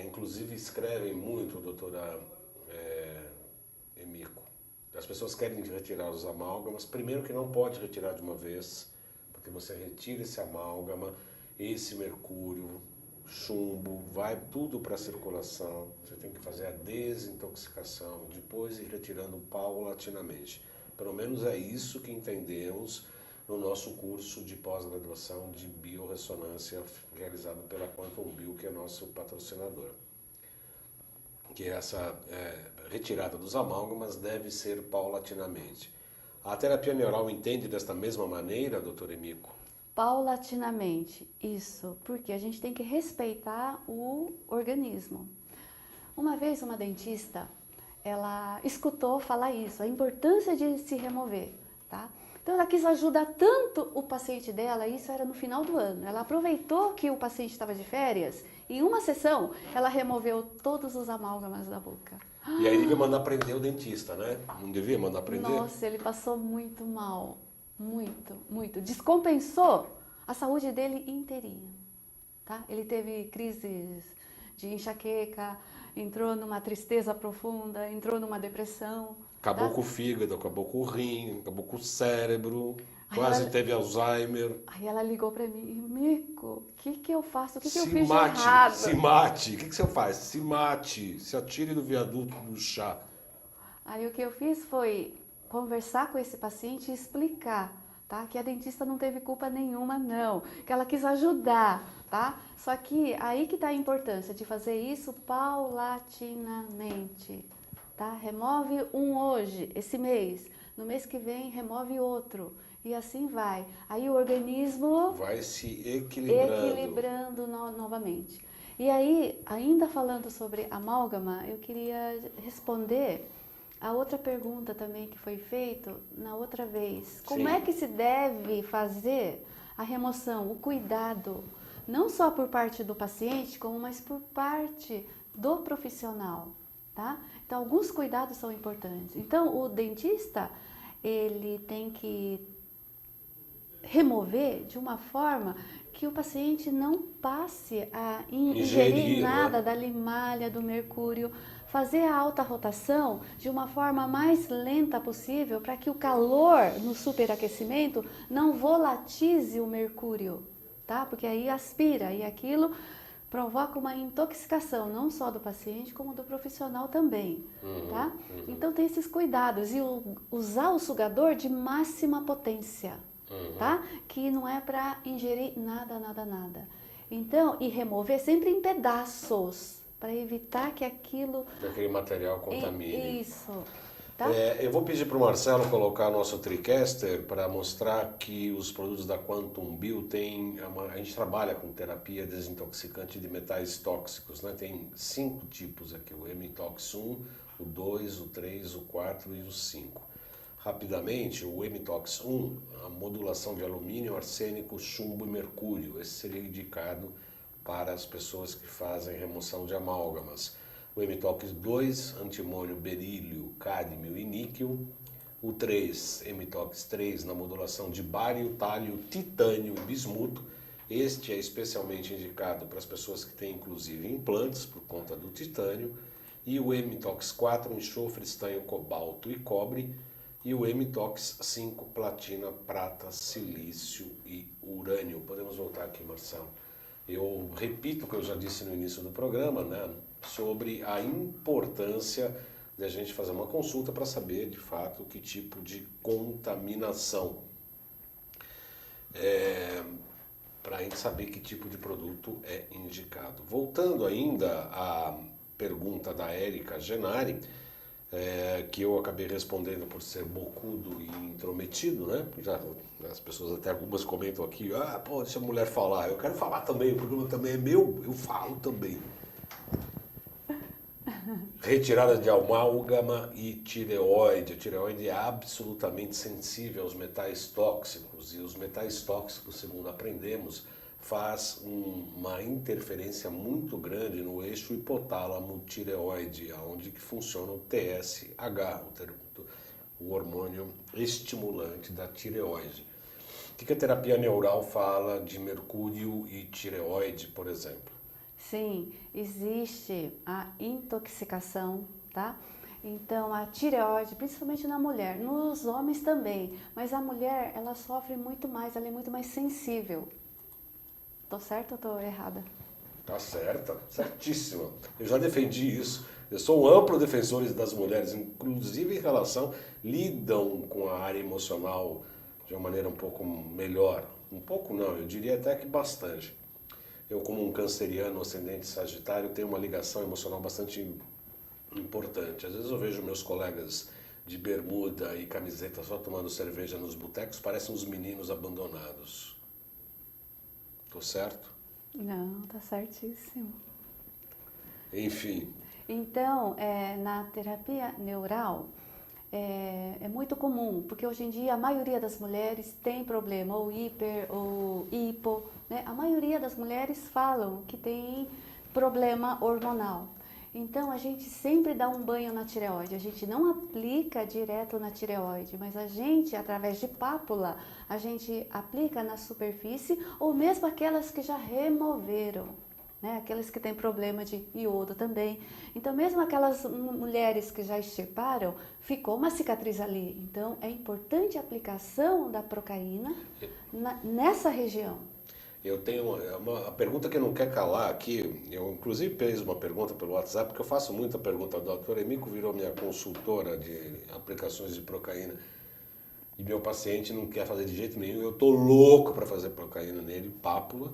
Inclusive escrevem muito, doutora Emiko. As pessoas querem retirar os amálgamas. Primeiro que não pode retirar de uma vez, porque você retira esse amálgama, esse mercúrio, chumbo, vai tudo para a circulação. Você tem que fazer a desintoxicação, depois ir retirando paulatinamente. Pelo menos é isso que entendemos no nosso curso de pós-graduação de biorressonância realizado pela Quantum Bio, que é nosso patrocinador. Que essa retirada dos amálgamas deve ser paulatinamente. A terapia neural entende desta mesma maneira, doutor Emico? Paulatinamente, isso, porque a gente tem que respeitar o organismo. Uma vez uma dentista, ela escutou falar isso, a importância de se remover, tá? Então ela quis ajudar tanto o paciente dela, isso era no final do ano. Ela aproveitou que o paciente estava de férias e em uma sessão ela removeu todos os amálgamas da boca. E aí devia mandar prender o dentista, né? Não devia mandar prender? Nossa, ele passou muito mal, muito, muito. Descompensou a saúde dele inteirinha, tá? Ele teve crises de enxaqueca, entrou numa tristeza profunda, entrou numa depressão. Acabou tá? com o fígado, acabou com o rim, acabou com o cérebro, Aí quase ela- teve Alzheimer. Aí ela ligou pra mim, Mico, o que eu faço? O que eu Se fiz de mate, errado? se mate. O que você faz? Se mate, se atire do viaduto do chá. Aí o que eu fiz foi conversar com esse paciente e explicar, tá? Que a dentista não teve culpa nenhuma, não. Que ela quis ajudar, tá? Só que aí que tá a importância de fazer isso paulatinamente, tá? Remove um hoje, esse mês. No mês que vem, remove outro. E assim vai. Aí o organismo Vai se equilibrando. novamente. E aí, ainda falando sobre amálgama, eu queria responder a outra pergunta também que foi feita na outra vez. Como Sim. é que se deve fazer a remoção, o cuidado, não só por parte do paciente, como mas por parte do profissional, tá? Então, alguns cuidados são importantes. Então, o dentista, ele tem que remover de uma forma que o paciente não passe a ingerir nada, né, da limalha, do mercúrio, fazer a alta rotação de uma forma mais lenta possível para que o calor no superaquecimento não volatize o mercúrio, tá? Porque aí aspira e aquilo provoca uma intoxicação, não só do paciente, como do profissional também, tá? Então tem esses cuidados e usar o sugador de máxima potência. Tá? Que não é para ingerir nada. Então, e remover sempre em pedaços, para evitar que aquilo... Que aquele material contamine. Isso, tá? Eu vou pedir para o Marcelo colocar nosso TriCaster para mostrar que os produtos da Quantum Bio tem... A gente trabalha com terapia desintoxicante de metais tóxicos, né? Tem 5 tipos aqui, o Emitox 1, o 2, o 3, o 4 e o 5. Rapidamente, o Emitox 1, a modulação de alumínio, arsênico, chumbo e mercúrio. Esse seria indicado para as pessoas que fazem remoção de amálgamas. O Emitox 2, antimônio, berílio, cádmio e níquel. O 3, Emitox 3, na modulação de bário, tálio, titânio e bismuto. Este é especialmente indicado para as pessoas que têm inclusive implantes por conta do titânio. E o Emitox 4, enxofre, estanho, cobalto e cobre. E o Emitox 5, platina, prata, silício e urânio. Podemos voltar aqui, Marcelo. Eu repito o que eu já disse no início do programa, né, sobre a importância de a gente fazer uma consulta para saber, de fato, que tipo de contaminação. Para a gente saber que tipo de produto é indicado. Voltando ainda à pergunta da Érica Genari, que eu acabei respondendo por ser bocudo e intrometido, né? Já, as pessoas até algumas comentam aqui, pô, deixa a mulher falar. Eu quero falar também, o programa também é meu, eu falo também. Retirada de amálgama e tireoide. A tireoide é absolutamente sensível aos metais tóxicos e os metais tóxicos, segundo aprendemos, faz uma interferência muito grande no eixo hipotálamo tireoide, onde que funciona o TSH, o hormônio estimulante da tireoide. O que a terapia neural fala de mercúrio e tireoide, por exemplo? Sim, existe a intoxicação, tá? Então, a tireoide, principalmente na mulher, nos homens também, mas a mulher, ela sofre muito mais, ela é muito mais sensível. Tô certa ou tô errada? Tá certa, certíssima. Eu já defendi isso. Eu sou um amplo defensor das mulheres, inclusive em relação, lidam com a área emocional de uma maneira um pouco melhor. Um pouco não, eu diria até que bastante. Eu, como um canceriano ascendente sagitário, tenho uma ligação emocional bastante importante. Às vezes eu vejo meus colegas de bermuda e camiseta só tomando cerveja nos botecos, parecem uns meninos abandonados. Tô certo? Não, tá certíssimo. Enfim. Então, na terapia neural, é muito comum, porque hoje em dia a maioria das mulheres tem problema, ou hiper, ou hipo, né? A maioria das mulheres falam que tem problema hormonal. Então, a gente sempre dá um banho na tireoide, a gente não aplica direto na tireoide, mas a gente, através de pápula, a gente aplica na superfície, ou mesmo aquelas que já removeram, né? Aquelas que têm problema de iodo também. Então, mesmo aquelas mulheres que já extirparam, ficou uma cicatriz ali. Então, é importante a aplicação da procaína nessa região. Eu tenho uma pergunta que não quer calar aqui. Eu, inclusive, fiz uma pergunta pelo WhatsApp, porque eu faço muita pergunta. A doutora Emiko virou minha consultora de aplicações de procaína. E meu paciente não quer fazer de jeito nenhum. Eu tô louco para fazer procaína nele, pápula,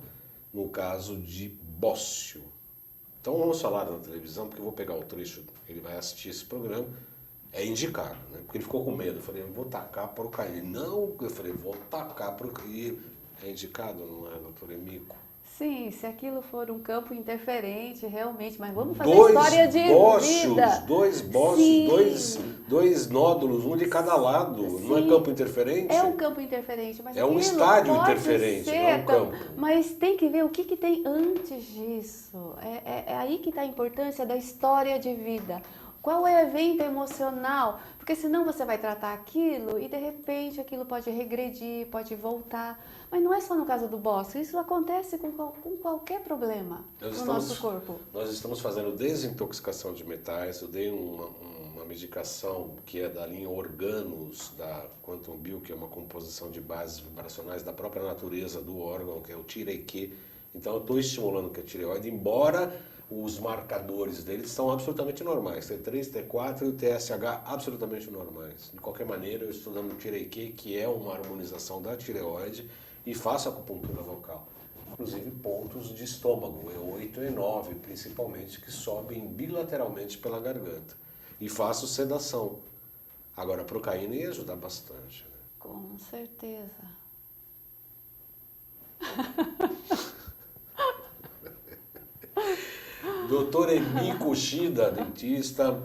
no caso de bócio. Então vamos falar na televisão, porque eu vou pegar o trecho, ele vai assistir esse programa. É indicado, né? Porque ele ficou com medo. Eu falei, eu vou tacar procaína. Não, eu falei, vou tacar procaína. É indicado, não é, doutor Emiko? Sim, se aquilo for um campo interferente, realmente, mas vamos fazer história de vida. Dois bócios, dois nódulos, um de cada lado. Sim. Não é campo interferente? É um campo interferente, mas é um estádio pode interferente, ser, não é um campo. Mas tem que ver o que tem antes disso. É aí que está a importância da história de vida. Qual é o evento emocional? Porque senão você vai tratar aquilo e de repente aquilo pode regredir, pode voltar. Mas não é só no caso do bócio, isso acontece com qualquer problema no nosso corpo. Nós estamos fazendo desintoxicação de metais. Eu dei uma medicação que é da linha Organos, da Quantum Bio, que é uma composição de bases vibracionais da própria natureza do órgão, que é o tirequê. Então eu estou estimulando que a tireoide, embora os marcadores deles são absolutamente normais, T3, T4 e o TSH absolutamente normais. De qualquer maneira, eu estou dando o tirequê, que é uma harmonização da tireoide, e faço acupuntura vocal. Inclusive pontos de estômago, E8 e E9 principalmente, que sobem bilateralmente pela garganta. E faço sedação. Agora, a procaína ia ajudar bastante. Né? Com certeza. Doutor Emiko Shida, dentista,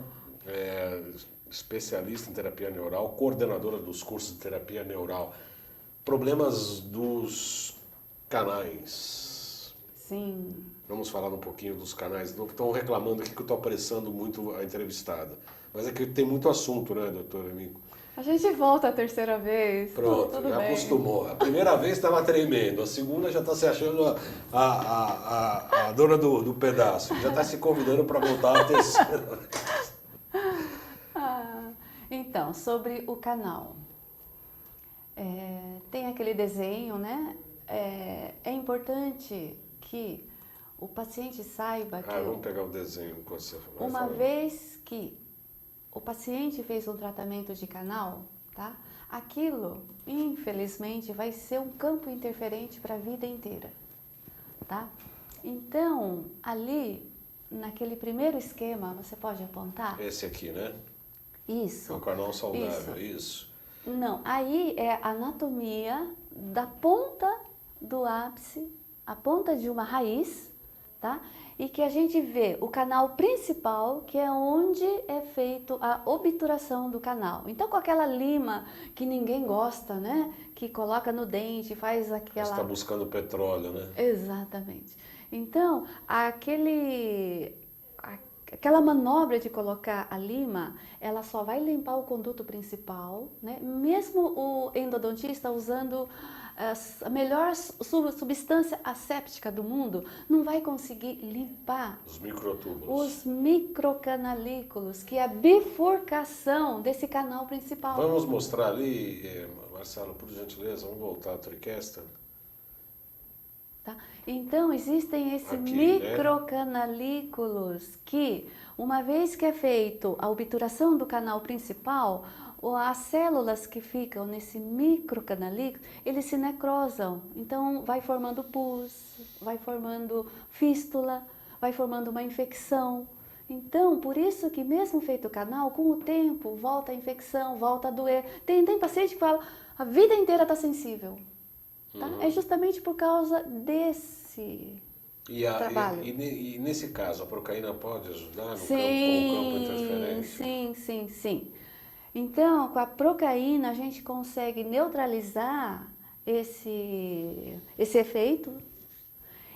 especialista em terapia neural, coordenadora dos cursos de terapia neural. Problemas dos canais. Sim. Vamos falar um pouquinho dos canais. Estão reclamando aqui que eu estou apressando muito a entrevistada. Mas é que tem muito assunto, né, doutor Emiko? A gente volta a terceira vez. Pronto, tudo já bem. acostumou. A primeira vez estava tremendo, a segunda já está se achando a dona do pedaço. Já está se convidando para voltar a terceira vez. Então, sobre o canal. Tem aquele desenho, né? É importante que o paciente saiba que Vamos pegar o desenho enquanto você vai uma falando. vez que o paciente fez um tratamento de canal, tá? Aquilo, infelizmente, vai ser um campo interferente para a vida inteira, tá? Então, ali, naquele primeiro esquema, você pode apontar? Esse aqui, né? Isso. É um canal saudável, isso. Não, aí é a anatomia da ponta do ápice, a ponta de uma raiz, tá? E que a gente vê o canal principal, que é onde é feito a obturação do canal. Então, com aquela lima que ninguém gosta, né? Que coloca no dente, faz aquela... Você está buscando petróleo, né? Exatamente. Então, aquela manobra de colocar a lima, ela só vai limpar o conduto principal, né? Mesmo o endodontista usando a melhor substância asséptica do mundo, não vai conseguir limpar Os microtúbulos. os microcanalículos, que é a bifurcação desse canal principal. Vamos mostrar ali, Marcelo, por gentileza, vamos voltar ao TriCaster. Tá? Então, existem esses Aqui, microcanalículos que, uma vez que é feito a obturação do canal principal, As células que ficam nesse microcanalículo, eles se necrosam. Então, vai formando pus, vai formando fístula, vai formando uma infecção. Então, por isso que mesmo feito o canal, com o tempo, volta a infecção, volta a doer. Tem paciente que fala, a vida inteira está sensível. Tá? É justamente por causa desse trabalho. E nesse caso, a procaína pode ajudar no campo interferente? Sim. Então, com a procaína, a gente consegue neutralizar esse efeito.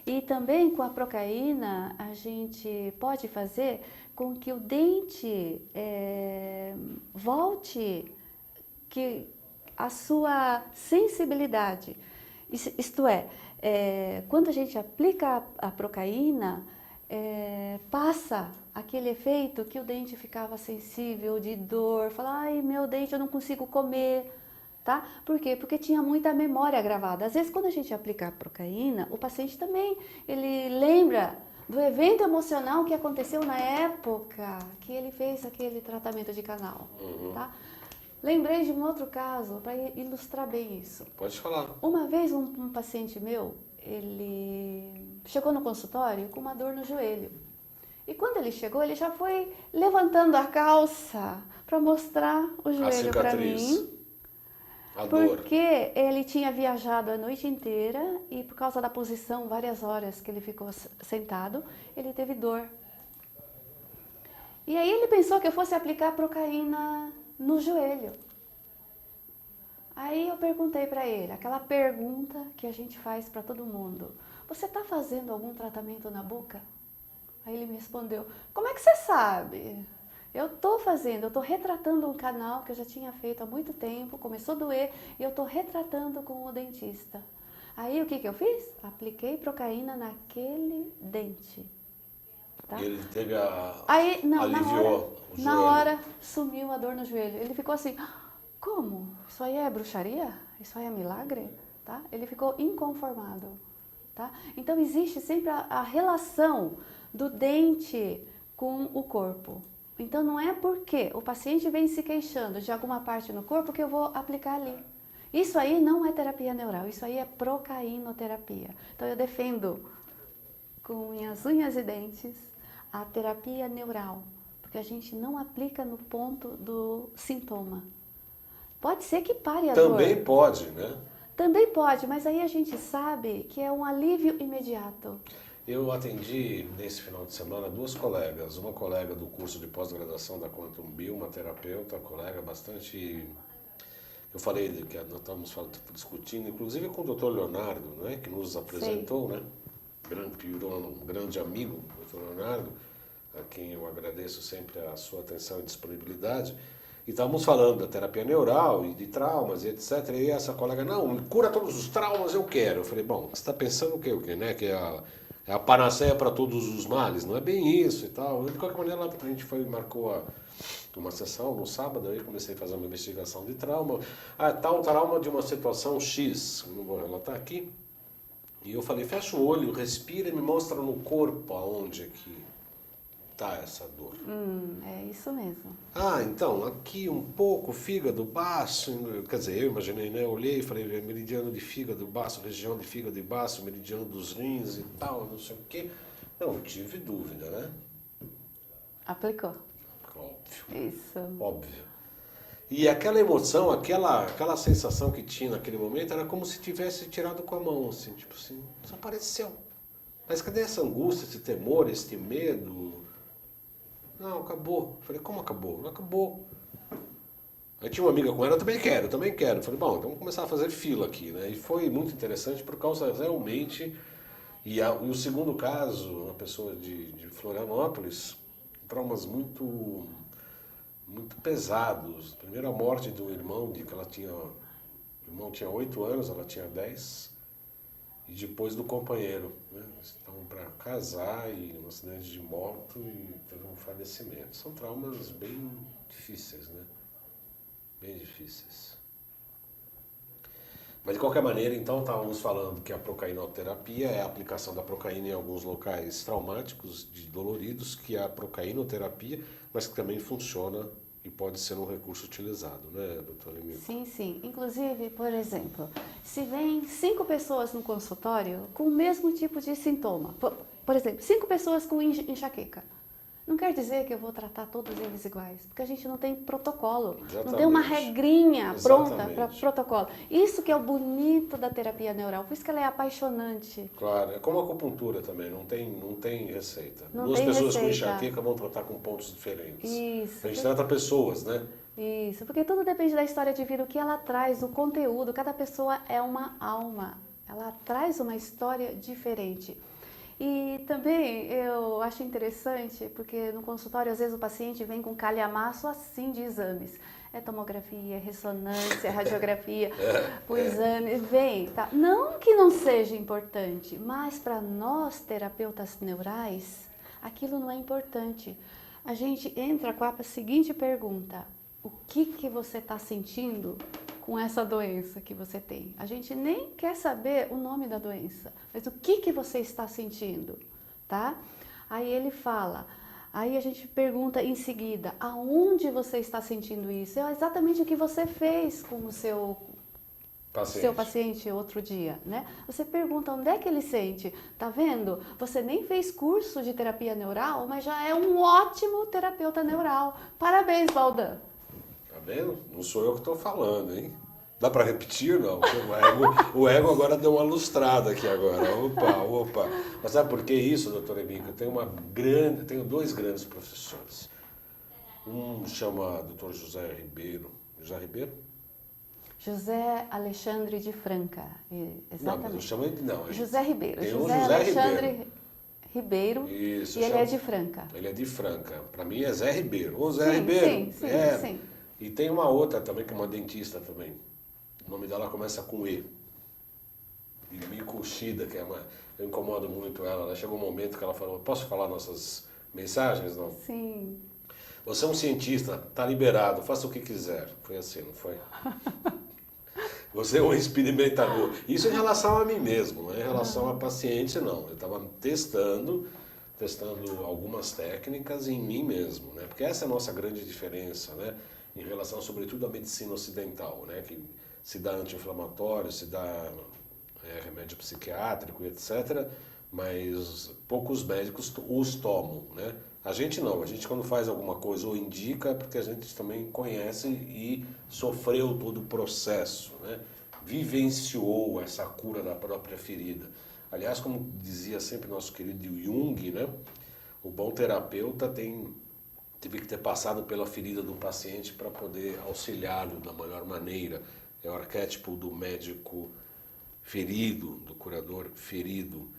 E também com a procaína, a gente pode fazer com que o dente volte a sua sensibilidade. Isto é, quando a gente aplica a procaína, passa aquele efeito que o dente ficava sensível, de dor, fala, ai, meu dente, eu não consigo comer, tá? Por quê? Porque tinha muita memória gravada. Às vezes, quando a gente aplica a procaína, o paciente também, ele lembra do evento emocional que aconteceu na época que ele fez aquele tratamento de canal, tá? Lembrei de um outro caso para ilustrar bem isso. Pode falar. Uma vez um paciente meu, ele chegou no consultório com uma dor no joelho. E quando ele chegou, ele já foi levantando a calça para mostrar o joelho para mim. A dor. Porque ele tinha viajado a noite inteira e por causa da posição, várias horas que ele ficou sentado, ele teve dor. E aí ele pensou que eu fosse aplicar procaína no joelho. Aí eu perguntei para ele, aquela pergunta que a gente faz para todo mundo. Você está fazendo algum tratamento na boca? Aí ele me respondeu, como é que você sabe? Eu estou fazendo, eu estou retratando um canal que eu já tinha feito há muito tempo, começou a doer e eu estou retratando com o dentista. Aí o que eu fiz? Apliquei procaína naquele dente. Tá? E ele teve aliviou o joelho. Na hora sumiu a dor no joelho. Ele ficou assim, como? Isso aí é bruxaria? Isso aí é milagre? Tá? Ele ficou inconformado. Tá? Então existe sempre a relação do dente com o corpo. Então não é porque o paciente vem se queixando de alguma parte no corpo que eu vou aplicar ali. Isso aí não é terapia neural, isso aí é procainoterapia. Então eu defendo com minhas unhas e dentes a terapia neural, porque a gente não aplica no ponto do sintoma. Pode ser que pare a dor. Também pode, né? Também pode, mas aí a gente sabe que é um alívio imediato. Eu atendi nesse final de semana duas colegas, uma colega do curso de pós-graduação da Quantum Bio, uma terapeuta, colega bastante... Eu falei que nós estávamos discutindo, inclusive com o Dr. Leonardo, né, que nos apresentou, né, um grande amigo, Dr. Leonardo, a quem eu agradeço sempre a sua atenção e disponibilidade. E estávamos falando da terapia neural e de traumas e etc. E essa colega, não, cura todos os traumas, eu quero. Eu falei, bom, você está pensando o quê, né? Que é a panaceia para todos os males, não é bem isso e tal. De qualquer maneira, a gente marcou uma sessão no sábado, aí comecei a fazer uma investigação de trauma. Tal trauma de uma situação X, não vou relatar aqui. E eu falei, fecha o olho, respira e me mostra no corpo aonde é que está essa dor. É isso mesmo. Então, aqui um pouco, fígado, baço, quer dizer, eu imaginei, né? Eu olhei e falei, meridiano de fígado, baço, região de fígado e baço, meridiano dos rins e tal, não sei o quê. Não tive dúvida, né? Aplicou. Óbvio. Isso. Óbvio. E aquela emoção, aquela sensação que tinha naquele momento, era como se tivesse tirado com a mão, assim, tipo assim, desapareceu. Mas cadê essa angústia, esse temor, esse medo? Não, acabou. Falei, como acabou? Não acabou. Aí tinha uma amiga com ela, também quero. Falei, bom, então vamos começar a fazer fila aqui, né? E foi muito interessante por causa realmente... E o segundo caso, uma pessoa de Florianópolis, traumas muito pesados. Primeiro a morte do irmão, o irmão tinha 8 anos, ela tinha 10. E depois do companheiro, né? Estavam para casar e um acidente de moto e teve um falecimento. São traumas bem difíceis, né? Bem difíceis. Mas de qualquer maneira, então, estávamos falando que a procainoterapia é a aplicação da procaína em alguns locais traumáticos, doloridos, que é a procainoterapia, mas que também funciona e pode ser um recurso utilizado, né, doutora Emília? Sim, sim. Inclusive, por exemplo, se vem 5 pessoas no consultório com o mesmo tipo de sintoma, por exemplo, 5 pessoas com enxaqueca, não quer dizer que eu vou tratar todos eles iguais, porque a gente não tem protocolo, Exatamente. não tem uma regrinha pronta para Exatamente. protocolo. Isso que é o bonito da terapia neural, por isso que ela é apaixonante. Claro, é como a acupuntura também, não tem receita. Não Duas tem pessoas com receita. enxaqueca vão tratar com pontos diferentes. Isso. A gente trata pessoas, né? Isso, porque tudo depende da história de vida, o que ela traz, o conteúdo. Cada pessoa é uma alma, ela traz uma história diferente. E também eu acho interessante, porque no consultório às vezes o paciente vem com calhamaço assim de exames. É tomografia, ressonância, radiografia, o exame, vem, tá? Não que não seja importante, mas para nós terapeutas neurais, aquilo não é importante. A gente entra com a seguinte pergunta: o que você está sentindo com essa doença que você tem? A gente nem quer saber o nome da doença, mas o que você está sentindo, tá? Aí ele fala, aí a gente pergunta em seguida, aonde você está sentindo isso? É exatamente o que você fez com o seu paciente outro dia, né? Você pergunta onde é que ele sente. Tá vendo? Você nem fez curso de terapia neural, mas já é um ótimo terapeuta neural. Parabéns, Valdan. Tá vendo? Não sou eu que estou falando, hein? Dá para repetir, não? O ego agora deu uma lustrada aqui agora. Opa. Mas sabe por que isso, doutora Emília? Eu tenho 2 grandes professores. Um chama Dr. José Ribeiro. José Ribeiro? José Alexandre de Franca, exatamente. Não, mas eu chamo ele não. José Ribeiro. Tem José Alexandre Ribeiro. Isso, e ele é de Franca. Ele é de Franca. Para mim é Zé Ribeiro. Ô Zé Ribeiro. Sim. E tem uma outra também, que é uma dentista também. O nome dela começa com E. Miko Ushida, que é uma... Eu incomodo muito ela. Ela chegou um momento que ela falou, posso falar nossas mensagens? Não? Sim. Você é um cientista, tá liberado, faça o que quiser. Foi assim, não foi? Você é um experimentador. Isso em relação a mim mesmo, não é em relação a paciente, não. Eu estava testando algumas técnicas em mim mesmo, né? Porque essa é a nossa grande diferença, né? Em relação, sobretudo, à medicina ocidental, né? Que se dá anti-inflamatório, se dá remédio psiquiátrico, etc. Mas poucos médicos os tomam, né? A gente não, a gente quando faz alguma coisa ou indica, porque a gente também conhece e sofreu todo o processo, né? Vivenciou essa cura da própria ferida. Aliás, como dizia sempre nosso querido Jung, né? O bom terapeuta teve que ter passado pela ferida do paciente para poder auxiliá-lo da melhor maneira. É o arquétipo do médico ferido, do curador ferido.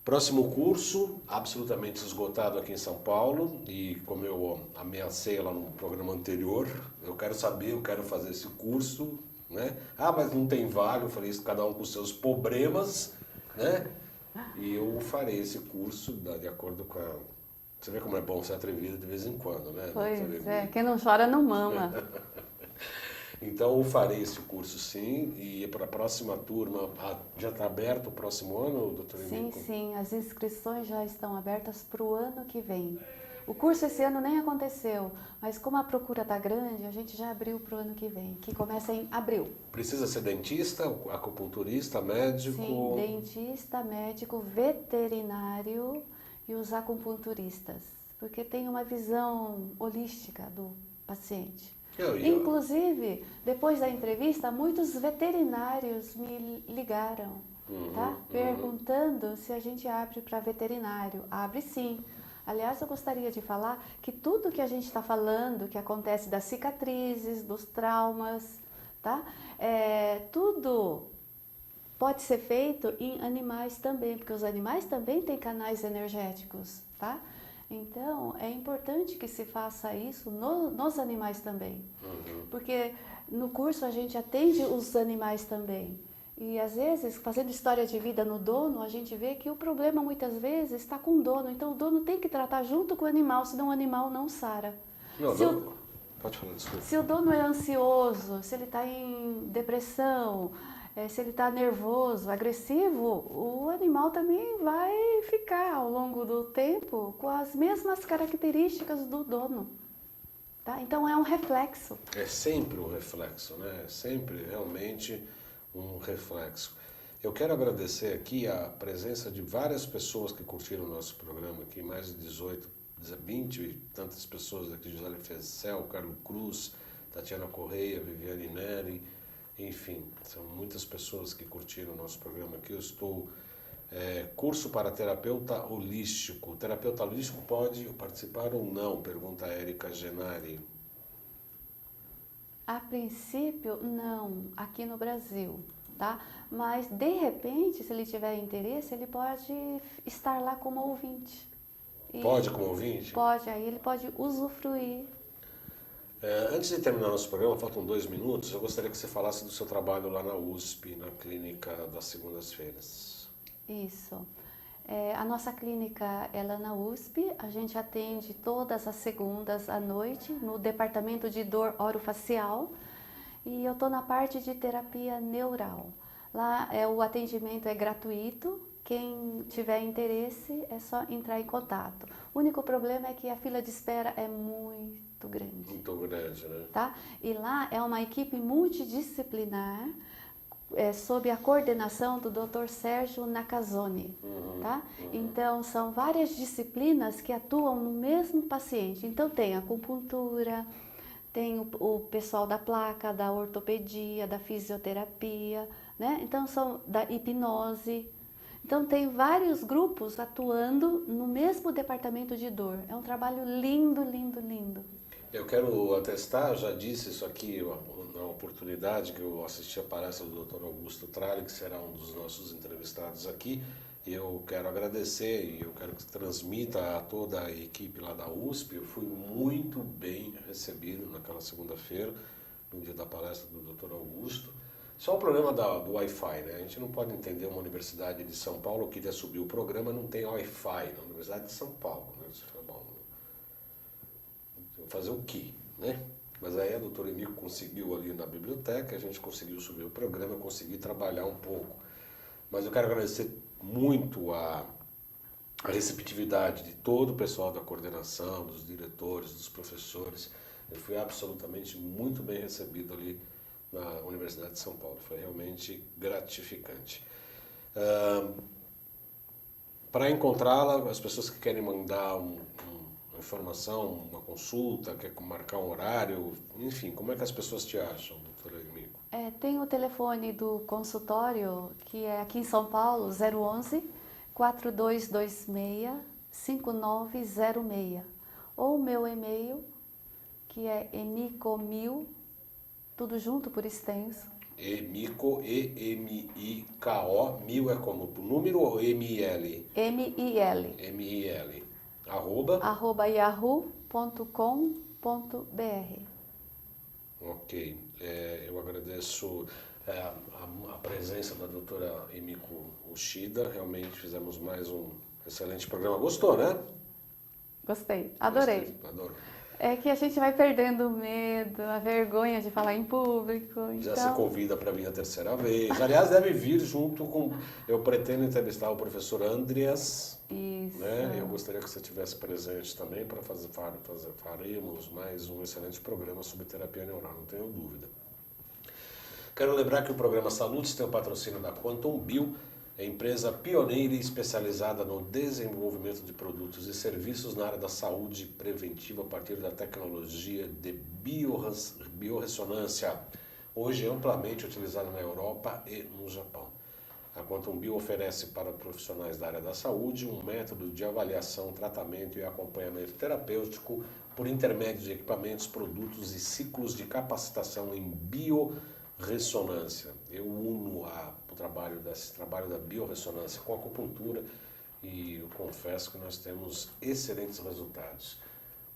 Próximo curso, absolutamente esgotado aqui em São Paulo, e como eu ameacei lá no programa anterior, eu quero fazer esse curso, né? Ah, mas não tem vaga, eu falei isso, cada um com seus problemas, né? E eu farei esse curso de acordo com a... Você vê como é bom ser atrevido de vez em quando, né? Pois é, quem não chora não mama. Então eu farei esse curso sim, e para a próxima turma, já está aberto o próximo ano, doutor Emília? Sim, as inscrições já estão abertas para o ano que vem. O curso esse ano nem aconteceu, mas como a procura está grande, a gente já abriu para o ano que vem, que começa em abril. Precisa ser dentista, acupunturista, médico? Sim, dentista, médico, veterinário e os acupunturistas, porque tem uma visão holística do paciente. Inclusive, depois da entrevista, muitos veterinários me ligaram, tá? Perguntando se a gente abre para veterinário. Abre sim. Aliás, eu gostaria de falar que tudo que a gente está falando, que acontece das cicatrizes, dos traumas, tá? Tudo pode ser feito em animais também, porque os animais também têm canais energéticos, tá? Então, é importante que se faça isso nos animais também, porque no curso a gente atende os animais também. E às vezes, fazendo história de vida no dono, a gente vê que o problema muitas vezes está com o dono. Então o dono tem que tratar junto com o animal, senão o animal não sara. Pode falar, desculpa. Se o dono é ansioso, se ele está em depressão, se ele está nervoso, agressivo, o animal também vai ficar ao longo do tempo com as mesmas características do dono. Tá? Então é um reflexo. É sempre um reflexo, né? É sempre realmente um reflexo. Eu quero agradecer aqui a presença de várias pessoas que curtiram o nosso programa aqui, mais de 18, 20 e tantas pessoas aqui, José Fecel, Carlos Cruz, Tatiana Correia, Viviane Neri, enfim, são muitas pessoas que curtiram o nosso programa aqui. Eu estou curso para terapeuta holístico. O terapeuta holístico pode participar ou não? Pergunta a Érica Genari. A princípio, não, aqui no Brasil, tá? Mas, de repente, se ele tiver interesse, ele pode estar lá como ouvinte. Pode como ouvinte? Pode, aí ele pode usufruir. Antes de terminar nosso programa, faltam 2 minutos, eu gostaria que você falasse do seu trabalho lá na USP, na clínica das segundas-feiras. Isso. A nossa clínica ela é na USP, a gente atende todas as segundas à noite no departamento de dor orofacial e eu estou na parte de terapia neural. Lá o atendimento é gratuito, quem tiver interesse é só entrar em contato. O único problema é que a fila de espera é muito grande. Muito grande, né? Tá? E lá é uma equipe multidisciplinar, sob a coordenação do Dr. Sérgio Nakazone, tá? Então, são várias disciplinas que atuam no mesmo paciente. Então, tem a acupuntura, tem o pessoal da placa, da ortopedia, da fisioterapia, né? Então, são da hipnose. Então, tem vários grupos atuando no mesmo departamento de dor. É um trabalho lindo, lindo, lindo. Eu quero atestar, já disse isso aqui na oportunidade que eu assisti a palestra do Dr. Augusto Tralli, que será um dos nossos entrevistados aqui. Eu quero agradecer e eu quero que transmita a toda a equipe lá da USP. Eu fui muito bem recebido naquela segunda-feira, no dia da palestra do Dr. Augusto. Só o problema do Wi-Fi, né? A gente não pode entender uma universidade de São Paulo, eu queria subir o programa, não tem Wi-Fi na Universidade de São Paulo, né? Você fala, bom, fazer o quê, né? Mas aí a doutora Emico conseguiu ali na biblioteca, a gente conseguiu subir o programa, eu consegui trabalhar um pouco. Mas eu quero agradecer muito a receptividade de todo o pessoal da coordenação, dos diretores, dos professores. Eu fui absolutamente muito bem recebido ali na Universidade de São Paulo. Foi realmente gratificante. Para encontrá-la, as pessoas que querem mandar uma informação, uma consulta, quer marcar um horário, enfim, como é que as pessoas te acham, doutora Emico? Tem o telefone do consultório, que é aqui em São Paulo, 011 4226 5906. Ou o meu e-mail, que é emicomil, tudo junto por extenso. Emico, E-M-I-K-O, mil é como? Número ou M-I-L? M-I-L. M-I-L. Arroba yahoo.com.br. Ok. Eu agradeço a presença da doutora Emiko Uchida. Realmente fizemos mais um excelente programa. Gostou, né? Gostei, adorei. Gostei, adoro. É que a gente vai perdendo o medo, a vergonha de falar em público. Já então... se convida para vir a terceira vez. Aliás, deve vir junto com... Eu pretendo entrevistar o professor Andreas. Isso. Né? Eu gostaria que você estivesse presente também para faremos mais um excelente programa sobre terapia neural, não tenho dúvida. Quero lembrar que o programa Saludes tem o patrocínio da Quantum Bio, empresa pioneira e especializada no desenvolvimento de produtos e serviços na área da saúde preventiva a partir da tecnologia de biorressonância, hoje amplamente utilizada na Europa e no Japão. A Quantum Bio oferece para profissionais da área da saúde um método de avaliação, tratamento e acompanhamento terapêutico por intermédio de equipamentos, produtos e ciclos de capacitação em biorressonância. Eu uno o trabalho da biorressonância com a acupuntura e eu confesso que nós temos excelentes resultados.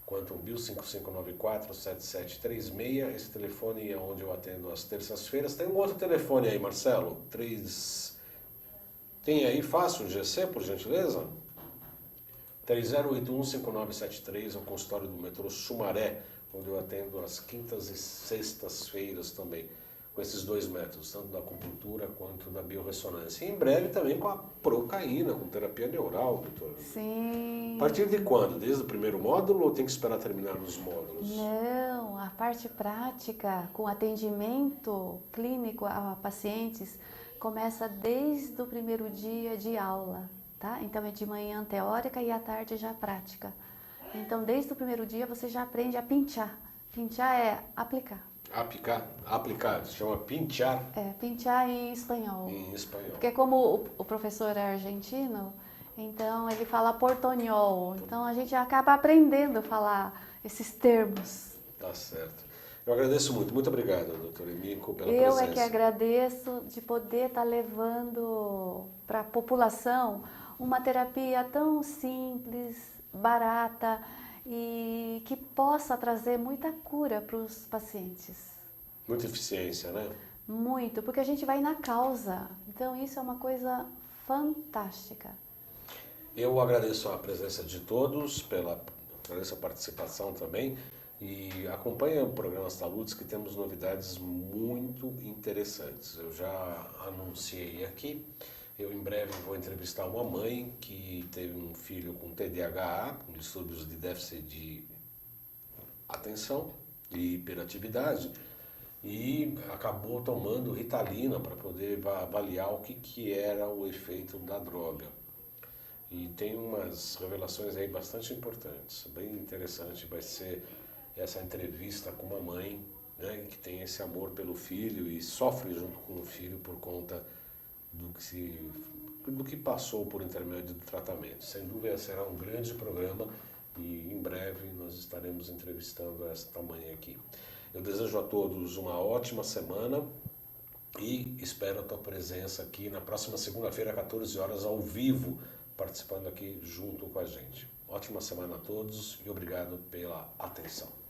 Quantum Bio 5594-7736, esse telefone é onde eu atendo às terças-feiras. Tem um outro telefone aí, Marcelo? Tem aí fácil, GC, por gentileza? 3081-5973, é o consultório do metrô Sumaré, onde eu atendo às quintas e sextas-feiras também. com esses dois métodos, tanto da acupuntura quanto da biorressonância. E em breve também com a procaína, com terapia neural, doutor. Sim. A partir de quando? Desde o primeiro módulo ou tem que esperar terminar os módulos? Não, a parte prática com atendimento clínico a pacientes começa desde o primeiro dia de aula, tá? Então é de manhã teórica e à tarde já prática. Então desde o primeiro dia você já aprende a pinchar. Pinchar é aplicar. Aplicar, se chama pinchar. É, pinchar em espanhol. Em espanhol. Porque como o professor é argentino, então ele fala portonhol. Então a gente acaba aprendendo a falar esses termos. Tá certo. Eu agradeço muito. Muito obrigado, doutor Emíco, pela Eu presença. é que agradeço de poder estar levando para a população uma terapia tão simples, barata e que possa trazer muita cura para os pacientes. Muita eficiência, né? Muito, porque a gente vai na causa. Então isso é uma coisa fantástica. Eu agradeço a presença de todos, agradeço a participação também. E acompanhe o programa Saludes, que temos novidades muito interessantes. Eu já anunciei aqui. Eu em breve vou entrevistar uma mãe que teve um filho com TDAH, com distúrbios de déficit de atenção e hiperatividade, e acabou tomando Ritalina para poder avaliar o que era o efeito da droga. E tem umas revelações aí bastante importantes, bem interessante. Vai ser essa entrevista com uma mãe, né, que tem esse amor pelo filho e sofre junto com o filho por conta do que passou por intermédio do tratamento. Sem dúvida será um grande programa e em breve nós estaremos entrevistando esta mãe aqui. Eu desejo a todos uma ótima semana e espero a tua presença aqui na próxima segunda-feira, 14 horas, ao vivo, participando aqui junto com a gente. Ótima semana a todos e obrigado pela atenção.